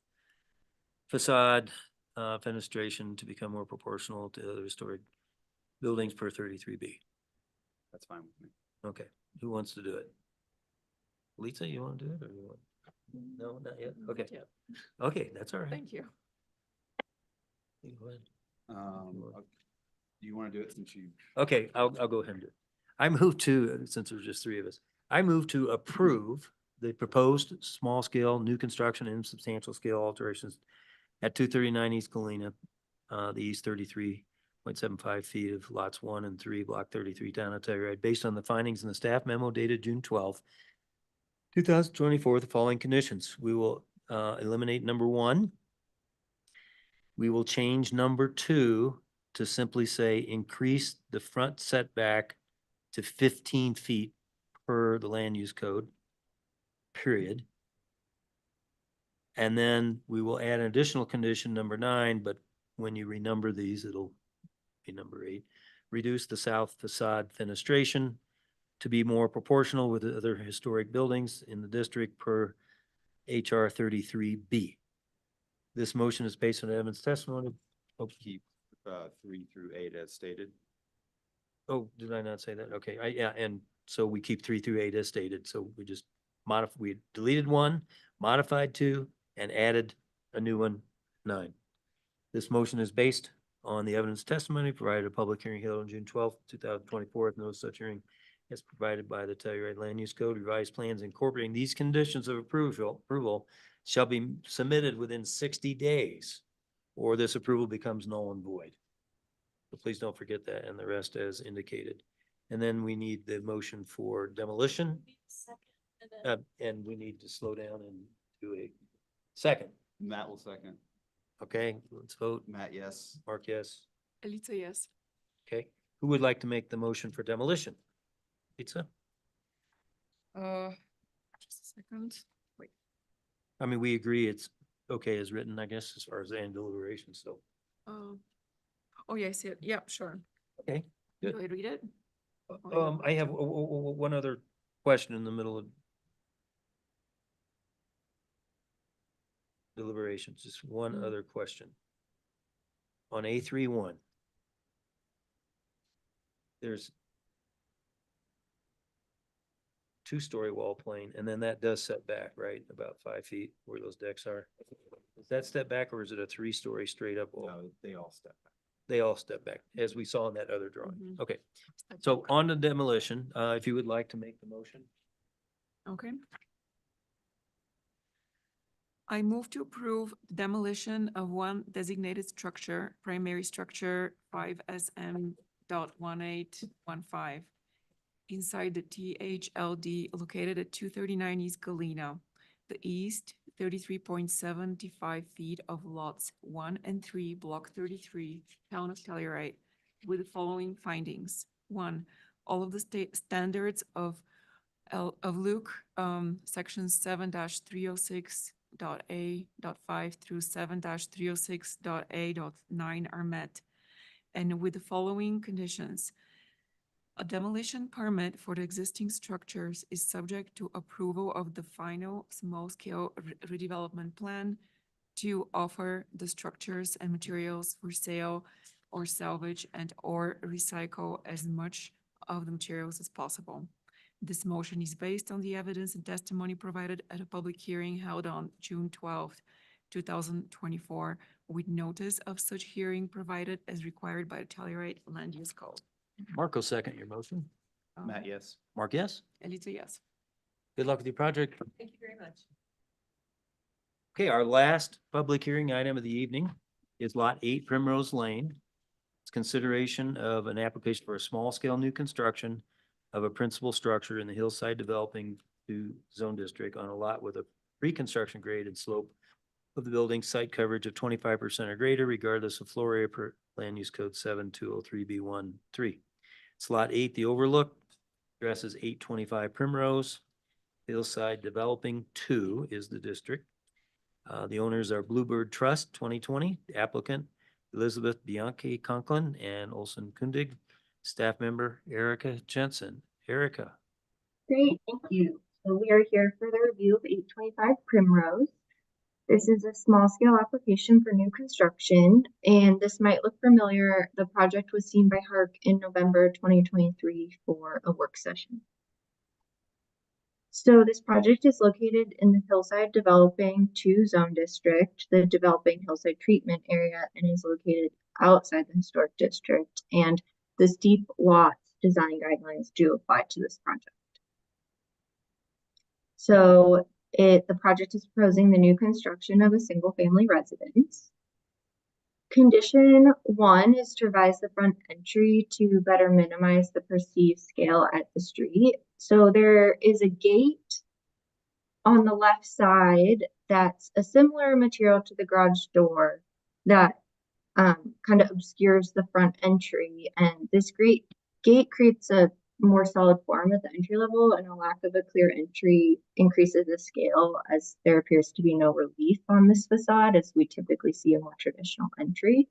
facade fenestration to become more proportional to other historic buildings per 33B. That's fine with me. Okay, who wants to do it? Lisa, you wanna do it, or you want? No, not yet, okay. Yeah. Okay, that's all right. Thank you. You go ahead. Do you want to do it since you? Okay, I'll go ahead and do it. I move to, since there's just 3 of us, I move to approve the proposed small-scale new construction and substantial scale alterations at 239 East Galena, the east 33.75 feet of lots 1 and 3, block 33, town of Telluride, based on the findings in the staff memo dated June 12th, 2024, the following conditions. We will eliminate number 1. We will change number 2 to simply say increase the front setback to 15 feet per the land use code, period. And then we will add an additional condition, number 9, but when you renumber these, it'll be number 8. Reduce the south facade fenestration to be more proportional with the other historic buildings in the district per HR 33B. This motion is based on Evan's testimony. Oh, Keep 3 through 8 as stated. oh, did I not say that? Okay, yeah, and so we keep 3 through 8 as stated, so we just we deleted 1, modified 2, and added a new one, 9. This motion is based on the evidence testimony provided at a public hearing held on June 12th, 2024. No such hearing is provided by the Telluride Land Use Code. Revised plans incorporating these conditions of approval shall be submitted within 60 days, or this approval becomes null and void. So please don't forget that, and the rest as indicated. And then we need the motion for demolition, Second, and then and we need to slow down and do a second. Matt will second. Okay, let's vote. Matt, yes. Mark, yes. Elisa, yes. Okay, who would like to make the motion for demolition? Pizza? Just a second. Wait. I mean, we agree it's okay as written, I guess, as far as the end deliberation, so. Oh, yeah, I see it. Yeah, sure. Okay, Do good. I read it? I have one other question in the middle of deliberations, just one other question. On A31, there's 2-story wall plane, and then that does set back, right, about 5 feet where those decks are. Is that step back, or is it a 3-story straight up wall? No, they all step back. They all step back, as we saw in that other drawing. Mhm. Okay, so on the demolition, if you would like to make the motion. Okay. I move to approve demolition of one designated structure, primary structure 5SM.1815 inside the THLD located at 239 East Galena, the east 33.75 feet of lots 1 and 3, block 33, town of Telluride, with the following findings. 1, all of the state standards of Luke, section 7-306.A.5 through 7-306.A.9 are met, and with the following conditions. A demolition permit for the existing structures is subject to approval of the final small-scale redevelopment plan to offer the structures and materials for sale or salvage and/or recycle as much of the materials as possible. This motion is based on the evidence and testimony provided at a public hearing held on June 12th, 2024, with notice of such hearing provided as required by the Telluride Land Use Code. Mark will second your motion. Matt, yes. Mark, yes? Elisa, yes. Good luck with your project. Thank you very much. Okay, our last public hearing item of the evening is Lot 8 Primrose Lane. It's consideration of an application for a small-scale new construction of a principal structure in the hillside developing to zone district on a lot with a pre-construction grade and slope of the building site coverage of 25% or greater regardless of floor area per land use code 7203B13. It's Lot 8, the overlook. Address is 825 Primrose. Hillside Developing 2 is the district. The owners are Bluebird Trust 2020, the applicant Elizabeth Bianchi Conklin and Olson Kundig, staff member Erica Jensen. Erica. Great, thank you. So we are here for the review of 825 Primrose. This is a small scale application for new construction, and this might look familiar. The project was seen by HARC in November 2023 for a work session. So this project is located in the Hillside Developing 2 zone district, the Developing Hillside Treatment Area, and is located outside the historic district. And the steep lots design guidelines do apply to this project. So the project is proposing the new construction of a single family residence. Condition 1 is to revise the front entry to better minimize the perceived scale at the street. So there is a gate on the left side that's a similar material to the garage door that kind of obscures the front entry. And this gate creates a more solid form at the entry level, and a lack of a clear entry increases the scale as there appears to be no relief on this facade as we typically see a more traditional entry.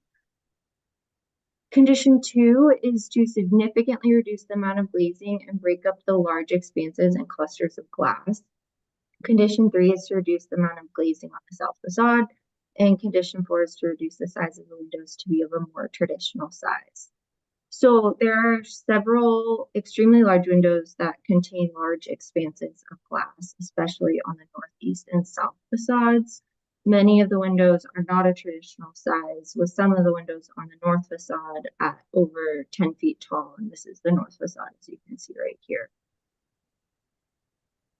Condition 2 is to significantly reduce the amount of glazing and break up the large expanses and clusters of glass. Condition 3 is to reduce the amount of glazing on the south facade, and condition 4 is to reduce the size of the windows to be of a more traditional size. So there are several extremely large windows that contain large expanses of glass, especially on the northeast and south facades. Many of the windows are not a traditional size, with some of the windows on the north facade at over 10 feet tall, and this is the north facade, as you can see right here.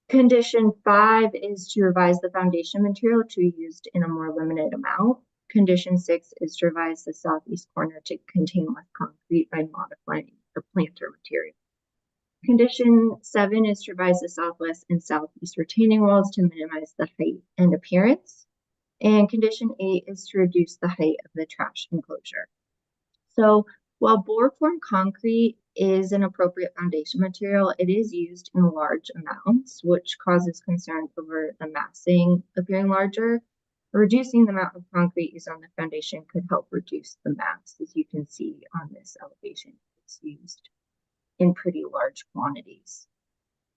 Condition 5 is to revise the foundation material to be used in a more limited amount. Condition 6 is to revise the southeast corner to contain less concrete by modifying the planter material. Condition 7 is to revise the southwest and southeast retaining walls to minimize the height and appearance. And condition 8 is to reduce the height of the trash enclosure. So while bore form concrete is an appropriate foundation material, it is used in large amounts, which causes concern over the massing appearing larger. Reducing the amount of concrete used on the foundation could help reduce the mass. As you can see on this elevation, it's used in pretty large quantities.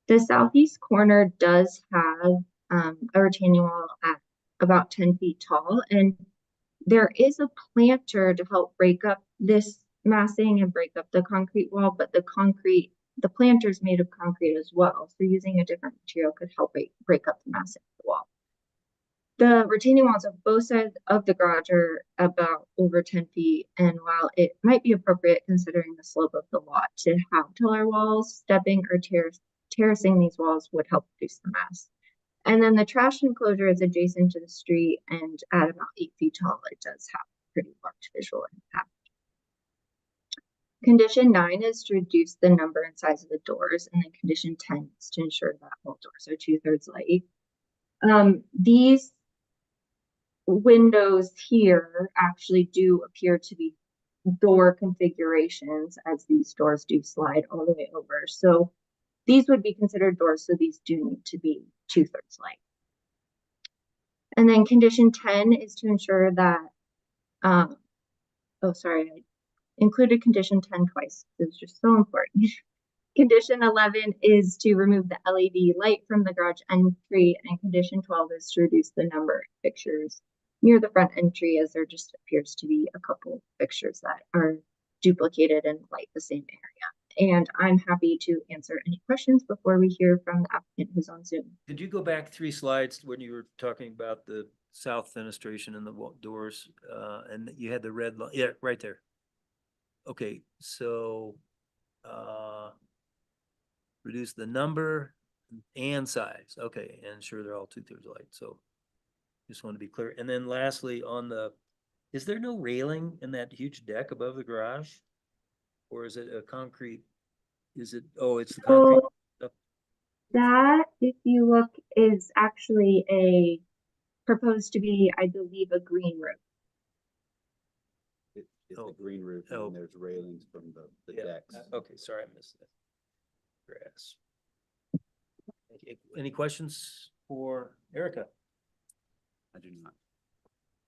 The southeast corner does have a retaining wall at about 10 feet tall, and there is a planter to help break up this massing and break up the concrete wall, but the planter is made of concrete as well. So using a different material could help break up the massing of the wall. The retaining walls of both sides of the garage are about over 10 feet, and while it might be appropriate considering the slope of the lot to have taller walls, stepping or terracing these walls would help reduce the mass. And then the trash enclosure is adjacent to the street, and at about 8 feet tall, it does have a pretty large visual impact. Condition 9 is to reduce the number and size of the doors, and then condition 10 is to ensure that all doors are 2/3 light. These windows here actually do appear to be door configurations, as these doors do slide all the way over. So these would be considered doors, so these do need to be 2/3 light. And then condition 10 is to ensure that, I included condition 10 twice. It's just so important. Condition 11 is to remove the LED light from the garage entry, and condition 12 is to reduce the number of fixtures near the front entry, as there just appears to be a couple fixtures that are duplicated and light the same area. And I'm happy to answer any questions before we hear from the applicant who's on Zoom. Did you go back 3 slides when you were talking about the south fenestration and the doors, and you had the red line? Yeah, right there. Okay, so reduce the number and size. Okay, and sure, they're all 2/3 light, so just want to be clear. And then lastly, on the, is there no railing in that huge deck above the garage? Or is it a concrete? Is it, oh, it's the concrete? So stuff? that, if you look, is actually proposed to be, I believe, a green roof. It's Oh. a green roof Oh. and there's railings from the Yeah, decks. okay, sorry, I missed that. Grass. Any questions for Erica? I do not.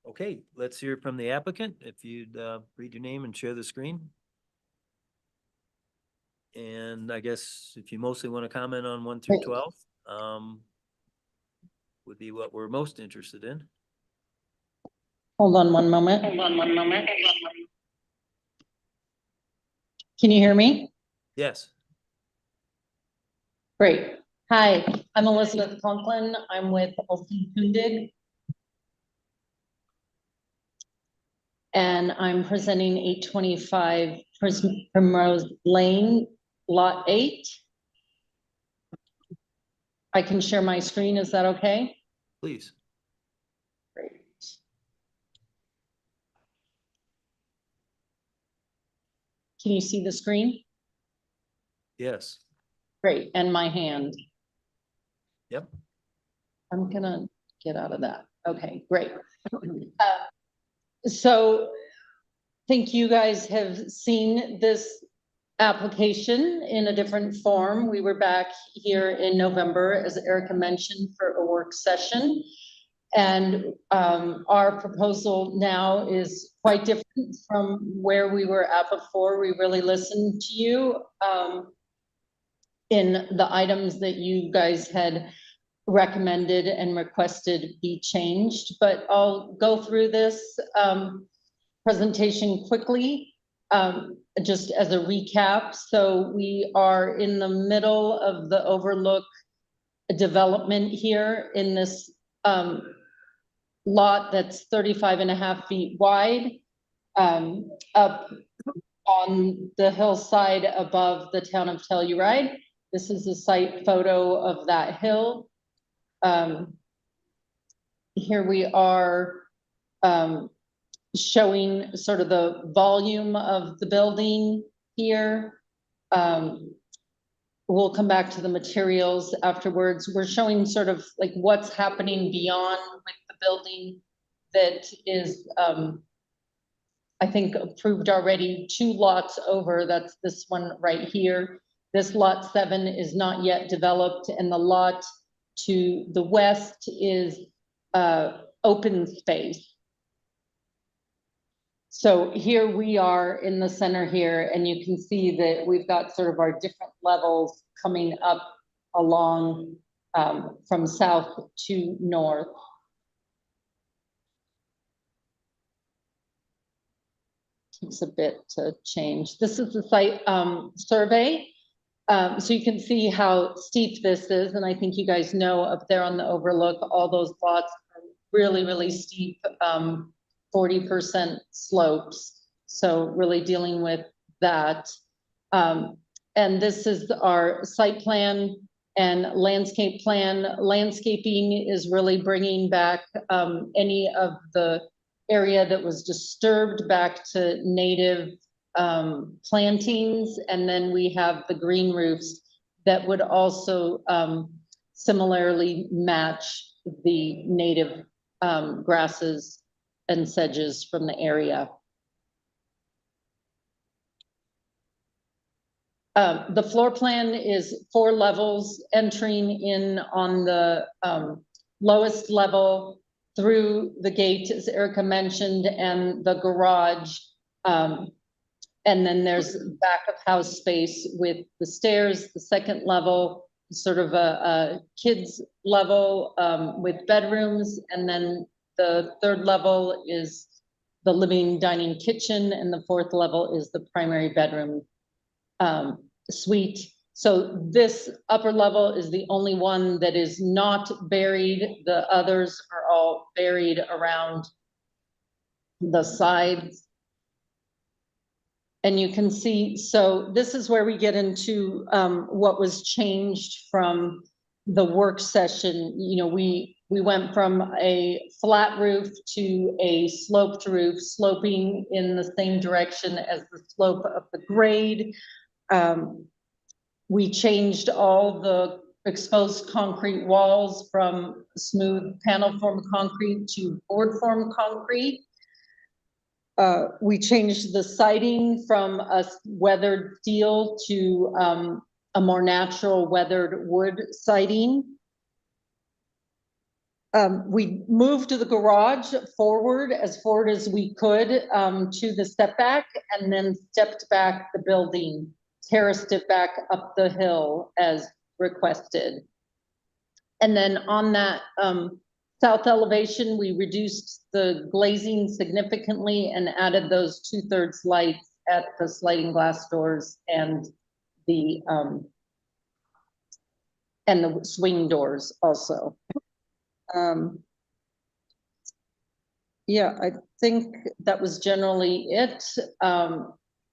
Okay, let's hear from the applicant. If you'd read your name and share the screen. And I guess if you mostly want to comment on 1 through 12, would be what we're most interested in. Hold on one moment. Can you hear me? Yes. Great. Hi, I'm Elizabeth Conklin. I'm with Olson Kundig. And I'm presenting 825 Primrose Lane, Lot 8. I can share my screen, is that okay? Please. Great. Can you see the screen? Yes. Great, and my hand. Yep. I'm gonna get out of that. Okay, great. So I think you guys have seen this application in a different form. We were back here in November, as Erica mentioned, for a work session. And our proposal now is quite different from where we were at before. We really listened to you in the items that you guys had recommended and requested be changed, but I'll go through this presentation quickly, just as a recap. So we are in the middle of the overlook development here in this lot that's 35.5 feet wide, up on the hillside above the town of Telluride. This is a site photo of that hill. Here we are showing sort of the volume of the building here. We'll come back to the materials afterwards. We're showing sort of like what's happening beyond with the building that is, I think, approved already 2 lots over. That's this one right here. This lot 7 is not yet developed, and the lot to the west is open space. So here we are in the center here, and you can see that we've got sort of our different levels coming up along from south to north. Takes a bit to change. This is the site survey. So you can see how steep this is, and I think you guys know up there on the overlook, all those lots are really, really steep, 40% slopes. So really dealing with that. And this is our site plan and landscape plan. Landscaping is really bringing back any of the area that was disturbed back to native plantings, and then we have the green roofs that would also similarly match the native grasses and sedges from the area. The floor plan is 4 levels, entering in on the lowest level through the gate, as Erica mentioned, and the garage. And then there's back of house space with the stairs, the second level, sort of a kids level with bedrooms. And then the third level is the living, dining, kitchen. And the 4th level is the primary bedroom suite. So this upper level is the only one that is not buried. The others are all buried around the sides. And you can see, so this is where we get into what was changed from the work session, we went from a flat roof to a sloped roof, sloping in the same direction as the slope of the grade. We changed all the exposed concrete walls from smooth panel form concrete to board form concrete. We changed the siding from a weathered steel to a more natural weathered wood siding. We moved the garage forward as we could to the setback, and then stepped back the building, terraced it back up the hill as requested. And then on that south elevation, we reduced the glazing significantly and added those 2/3 lights at the sliding glass doors and the swing doors also. Yeah, I think that was generally it.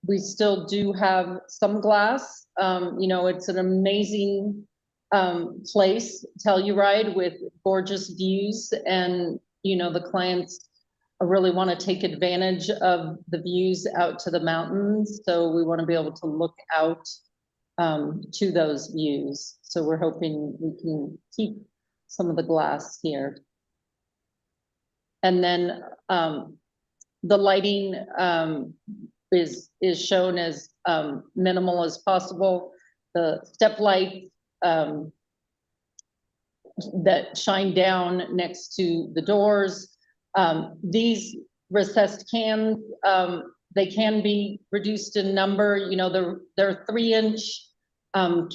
We still do have some glass. It's an amazing place, Telluride, with gorgeous views, and the clients really want to take advantage of the views out to the mountains. So we want to be able to look out to those views. So we're hoping we can keep some of the glass here. And then the lighting is shown as minimal as possible. The step lights that shine down next to the doors. These recessed cans, they can be reduced in number. They're 3-inch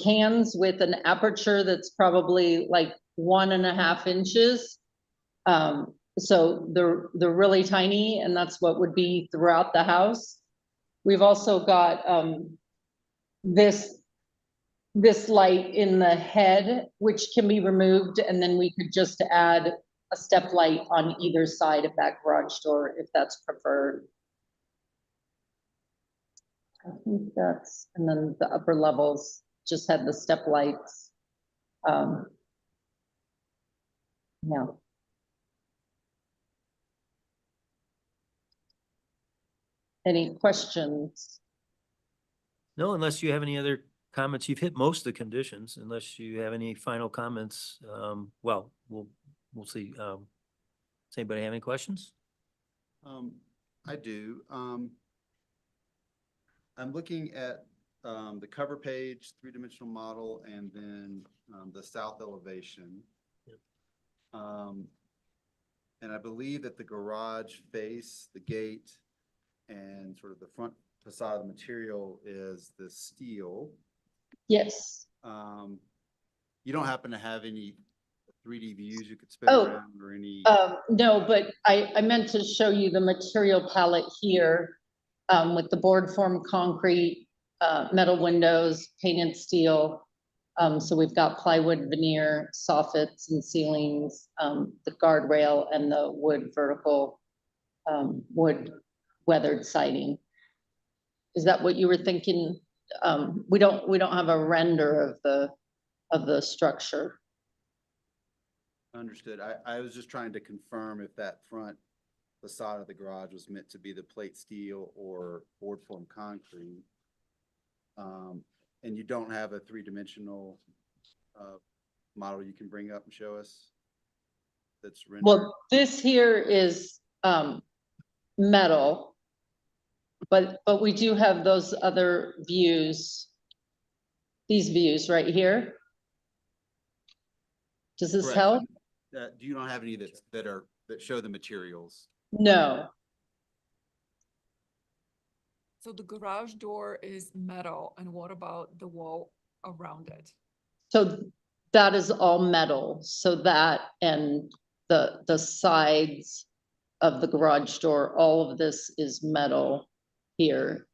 cans with an aperture that's probably like 1.5 inches. So they're really tiny, and that's what would be throughout the house. We've also got this light in the head, which can be removed, and then we could just add a step light on either side of that garage door if that's preferred. I think that's, and then the upper levels just had the step lights. Yeah. Any questions? No, unless you have any other comments. You've hit most of the conditions, unless you have any final comments. Well, we'll see. Does anybody have any questions? I do. I'm looking at the cover page, 3-dimensional model, and then the south elevation. Yep. And I believe that the garage face, the gate, and sort of the front facade of the material is the steel. Yes. You don't happen to have any 3D views you could spin around, or any? No, but I meant to show you the material palette here with the board form concrete, metal windows, painted steel. So we've got plywood, veneer, soffits and ceilings, the guardrail, and the wood vertical wood weathered siding. Is that what you were thinking? We don't have a render of the structure. Understood. I was just trying to confirm if that front facade of the garage was meant to be the plate steel or board form concrete. And you don't have a 3-dimensional model you can bring up and show us that's rendered? Well, this here is metal, but we do have those other views. These views right here. Does this Correct. help? Do you not have any that show the materials? No. So the garage door is metal, and what about the wall around it? So that is all metal. So that and the sides of the garage door, all of this is metal here.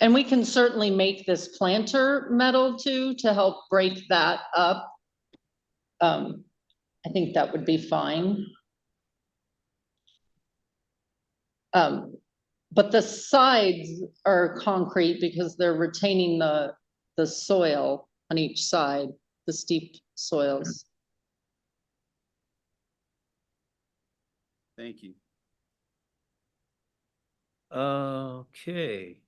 And we can certainly make this planter metal too to help break that up. I think that would be fine. But the sides are concrete because they're retaining the soil on each side. the steep soils. Thank you. Okay.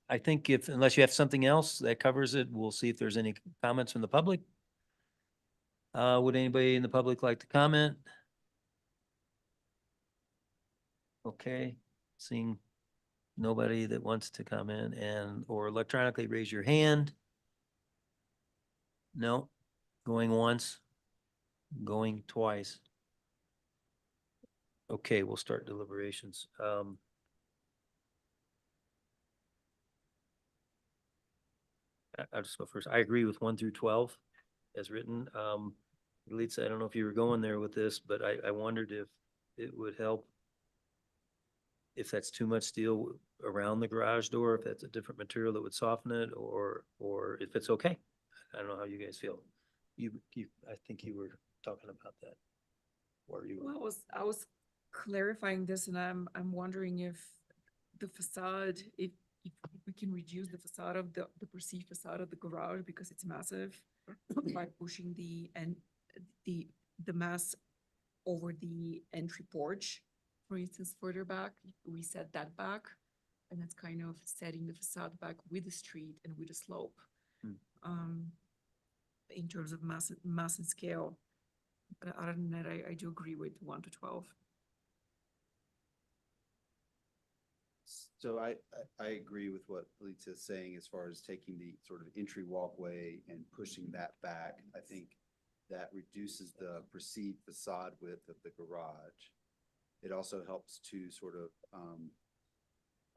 I think unless you have something else that covers it, we'll see if there's any comments from the public. Would anybody in the public like to comment? Okay, seeing nobody that wants to comment or electronically raise your hand. No, going once, going twice. Okay, we'll start deliberations. I'll just go first. I agree with 1 through 12 as written. Lisa, I don't know if you were going there with this, but I wondered if it would help if that's too much steel around the garage door, if that's a different material that would soften it, or if it's okay. I don't know how you guys feel. I think you were talking about that. Or you? Well, I was clarifying this, and I'm wondering if the facade, if we can reduce the facade of the perceived facade of the garage because it's massive by pushing the mass over the entry porch, for instance, further back, we set that back, and it's kind of setting the facade back with the street and with the slope. In terms of mass and scale. But other than that, I do agree with 1 to 12. So I agree with what Lisa's saying as far as taking the sort of entry walkway and pushing that back. I think that reduces the perceived facade width of the garage. It also helps to sort of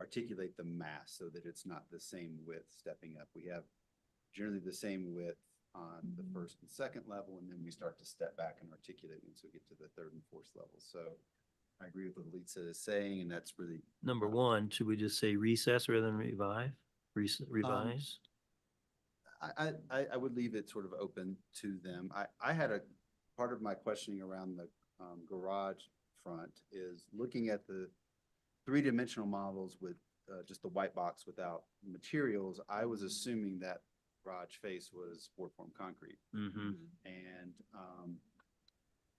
articulate the mass so that it's not the same width stepping up. We have generally the same width on the first and second level, and then we start to step back and articulate once we get to the third and fourth level. So I agree with what Lisa is saying, and that's really Number 1, should we just say recess rather than revive? Revise? I would leave it sort of open to them. I had a part of my questioning around the garage front is looking at the three-dimensional models with just the white box without materials. I was assuming that garage face was board form concrete. Mm-hmm. And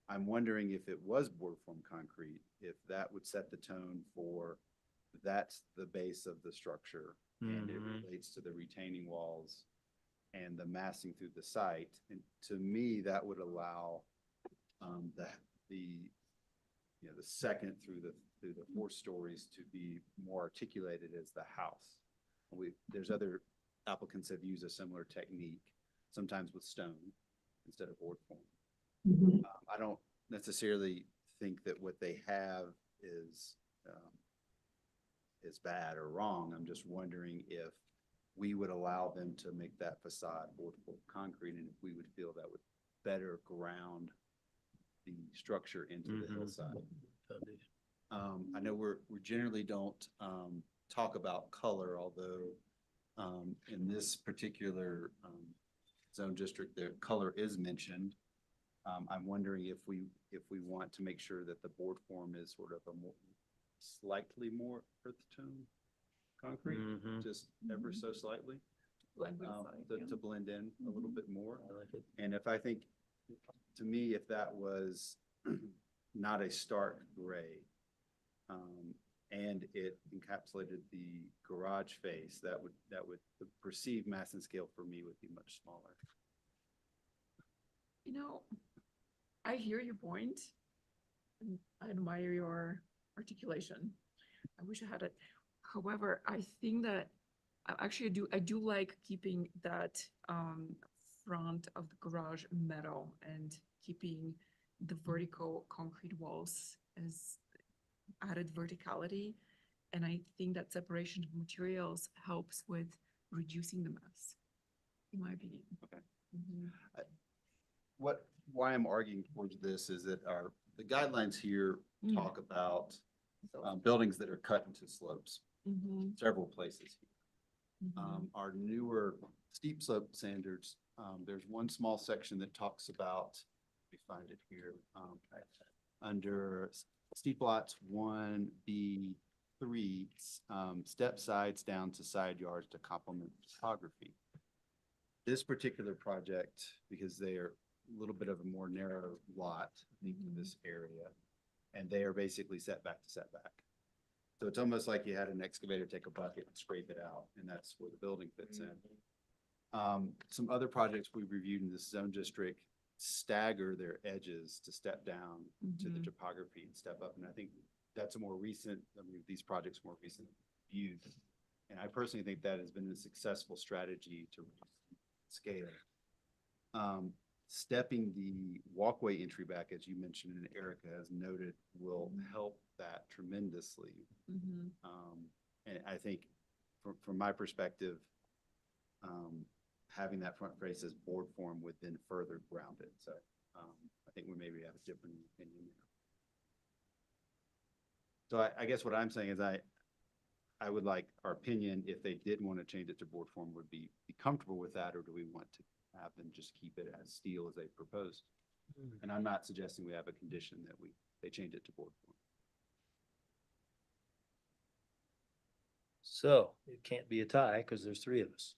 I'm wondering if it was board form concrete, if that would set the tone for that's the base of the structure and it relates to the retaining walls and the massing through the site. And to me, that would allow the second through the 4 stories to be more articulated as the house. There's other applicants have used a similar technique, sometimes with stone instead of board form. I don't necessarily think that what they have is bad or wrong. I'm just wondering if we would allow them to make that facade board form concrete, and if we would feel that would better ground the structure into the hillside. I know we generally don't talk about color, although in this particular zone district, the color is mentioned. I'm wondering if we want to make sure that the board form is sort of a slightly more earth tone concrete, just ever so slightly, to blend in a little bit more. I like it. And to me, if that was not a stark gray, and it encapsulated the garage face, the perceived mass and scale for me would be much smaller. You know, I hear your point, and I admire your articulation. I wish I had it. However, I think that I do like keeping that front of the garage metal and keeping the vertical concrete walls as added verticality. And I think that separation of materials helps with reducing the mass, in my opinion. Okay. Why I'm arguing towards this is that the guidelines here talk about buildings that are cut into slopes, several places here. Our newer steep slope standards, there's one small section that talks about, let me find it here, under steep lots 1B 3, step sides down to side yards to complement topography. This particular project, because they are a little bit of a more narrow lot, I think, for this area, and they are basically setback to setback. So it's almost like you had an excavator take a bucket and scrape it out, and that's where the building fits in. Some other projects we reviewed in this zone district stagger their edges to step down to the topography and step up. And I think that's a more recent, I mean, these projects more recent viewed. And I personally think that has been a successful strategy to scale. Stepping the walkway entry back, as you mentioned and Erica has noted, will help that tremendously. And I think from my perspective, having that front face as board form would then further ground it. So I think we maybe have a different opinion there. So I guess what I'm saying is I would like our opinion, if they did want to change it to board form, would be comfortable with that, or do we want to have them just keep it as steel as they proposed? And I'm not suggesting we have a condition that they change it to board form. So it can't be a tie because there's 3 of us.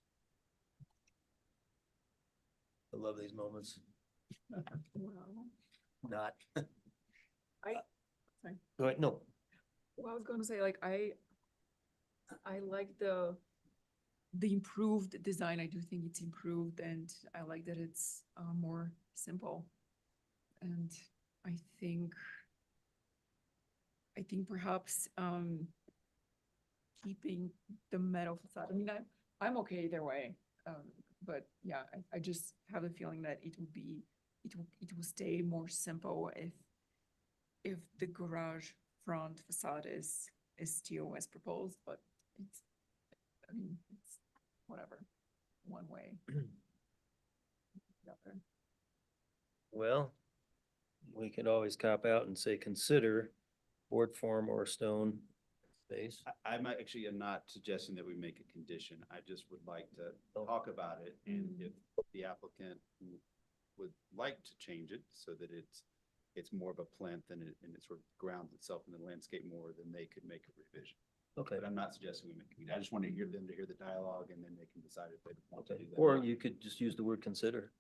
I love these moments. Not. Sorry. Go ahead, no. Well, I was gonna say, like, I like the improved design. I do think it's improved, and I like that it's more simple. And I think perhaps keeping the metal facade. I mean, I'm okay either way. But yeah, I just have a feeling that it will stay more simple if the garage front facade is steel as proposed, but it's whatever, one way. The other. Well, we could always cop out and say, consider board form or stone base. I'm actually not suggesting that we make a condition. I just would like to talk about it, and if the applicant would like to change it so that it's more of a plinth and it sort of grounds itself in the landscape more, then they could make a revision. Okay. But I'm not suggesting we make a, I just want to hear them to hear the dialogue, and then they can decide if they want to Okay. do that. Or you could just use the word consider.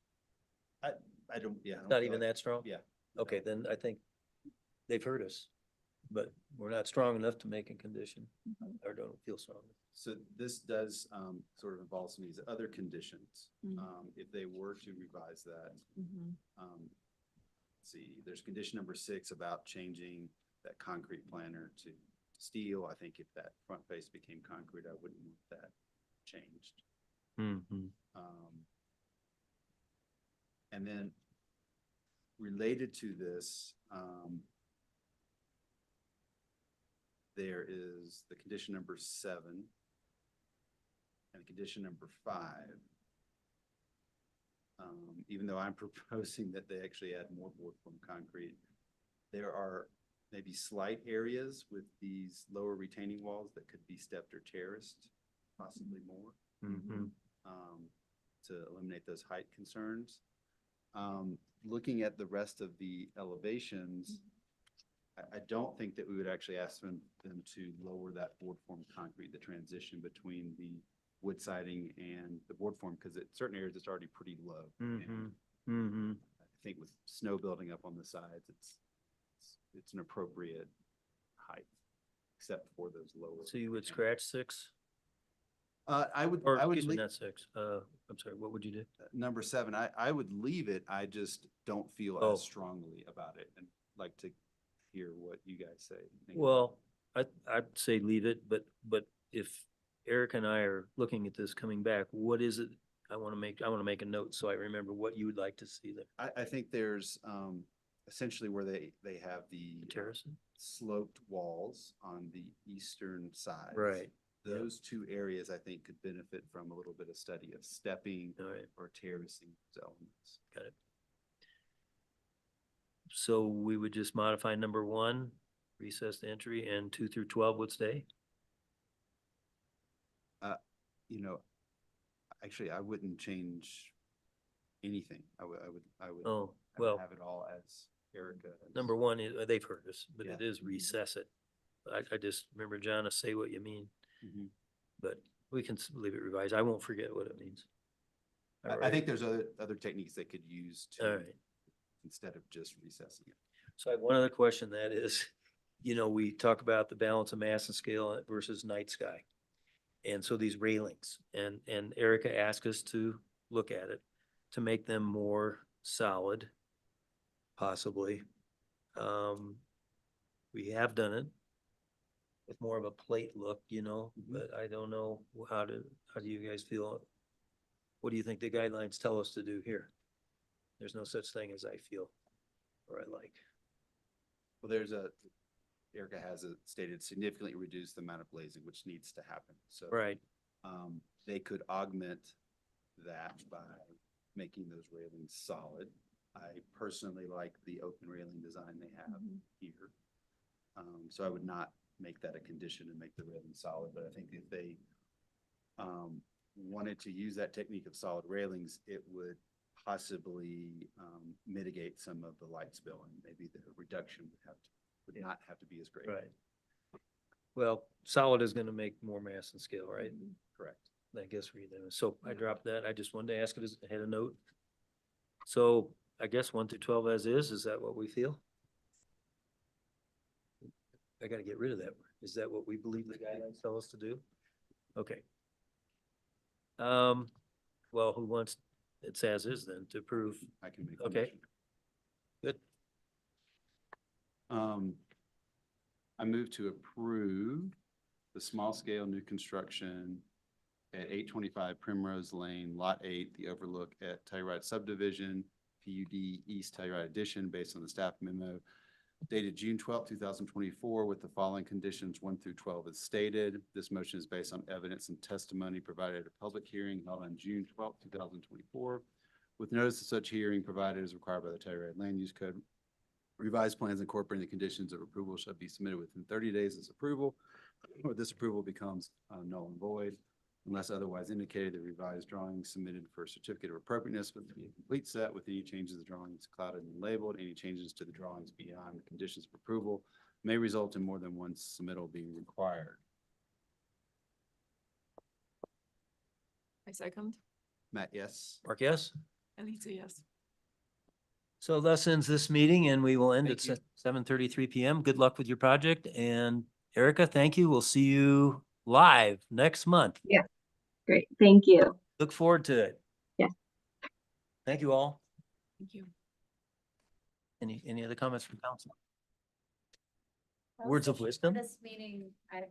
I don't, yeah. I don't Not feel even like- that strong? Yeah. Okay, then I think they've heard us, but we're not strong enough to make a condition, or don't feel strong. So this does sort of involve some of these other conditions. If they were to revise that, let's see, there's condition number 6 about changing that concrete planter to steel. I think if that front face became concrete, I wouldn't want that changed. And then related to this, there is the condition number 7 and condition number 5. Even though I'm proposing that they actually add more board form concrete, there are maybe slight areas with these lower retaining walls that could be stepped or terraced, possibly more, to eliminate those height concerns. Looking at the rest of the elevations, I don't think that we would actually ask them to lower that board form concrete, the transition between the wood siding and the board form, because at certain areas it's already pretty low. And I think with snow building up on the sides, it's an appropriate height, except for those lower. So you would scratch 6? I would Excuse me, leave not 6. I'm sorry, what would you do? number 7. I would leave it. I just don't feel Oh. as strongly about it, and like to hear what you guys say. Well, I'd say leave it, but if Eric and I are looking at this coming back, what is it? I want to make a note so I remember what you would like to see there. I think there's essentially where they have the Terracing? sloped walls on the eastern side. Right. Those 2 areas I think could benefit from a little bit of study of stepping All right. or terracing those elements. Got it. So we would just modify number 1, recessed entry, and 2 through 12 would stay? You know, actually, I wouldn't change anything. I would Oh, well, have it all as Erica. number 1 is, they've heard us, but Yeah. it is recess it. I just remember Jana, say what you mean, Mhm. but we can leave it revised. I won't forget what it means. I think there's other techniques they could use All to, right. instead of just recessing it. So I have one other question, that is, we talk about the balance of mass and scale versus night sky. And so these railings, and Erica asked us to look at it, to make them more solid, possibly. We have done it with more of a plate look, but I don't know how do you guys feel? What do you think the guidelines tell us to do here? There's no such thing as I feel or I like. Well, Erica has stated significantly reduce the amount of glazing, which needs to happen. So Right. They could augment that by making those railings solid. I personally like the open railing design they have here. So I would not make that a condition and make the railing solid, but I think if they wanted to use that technique of solid railings, it would possibly mitigate some of the light spill, and maybe the reduction would not have to be as great. Right. Well, solid is gonna make more mass and scale, right? Correct. I guess we're there. So I dropped that. I just wanted to ask it as I had a note. So I guess 1 through 12 as is that what we feel? I gotta get rid of that. Is that what we believe the guidelines tell us to do? Okay. Well, who wants, it's as is then to approve? I can make. a Okay. motion. Good. I move to approve the small scale new construction at 825 Primrose Lane, Lot 8, the overlook at Telluride subdivision, PUD East Telluride addition, based on the staff memo dated June 12, 2024, with the following conditions 1 through 12 as stated. This motion is based on evidence and testimony provided at a public hearing held on June 12, 2024, with notice of such hearing provided as required by the Telluride Land Use Code. Revised plans incorporating the conditions of approval shall be submitted within 30 days of approval, or this approval becomes null and void unless otherwise indicated. The revised drawings submitted for certificate of appropriateness with the complete set with any changes to the drawings clouded and labeled. Any changes to the drawings beyond the conditions of approval may result in more than one submittal being required. I second. Matt, yes? Mark, yes? Elisa, yes. So thus ends this meeting and we will end at Thank you. 7:33 PM. Good luck with your project. And Erica, thank you. We'll see you live next month. Great, thank you. Look forward to it. Yes. Thank you all. Thank you. Any other comments from council? Well, Words of so wisdom? This meeting, I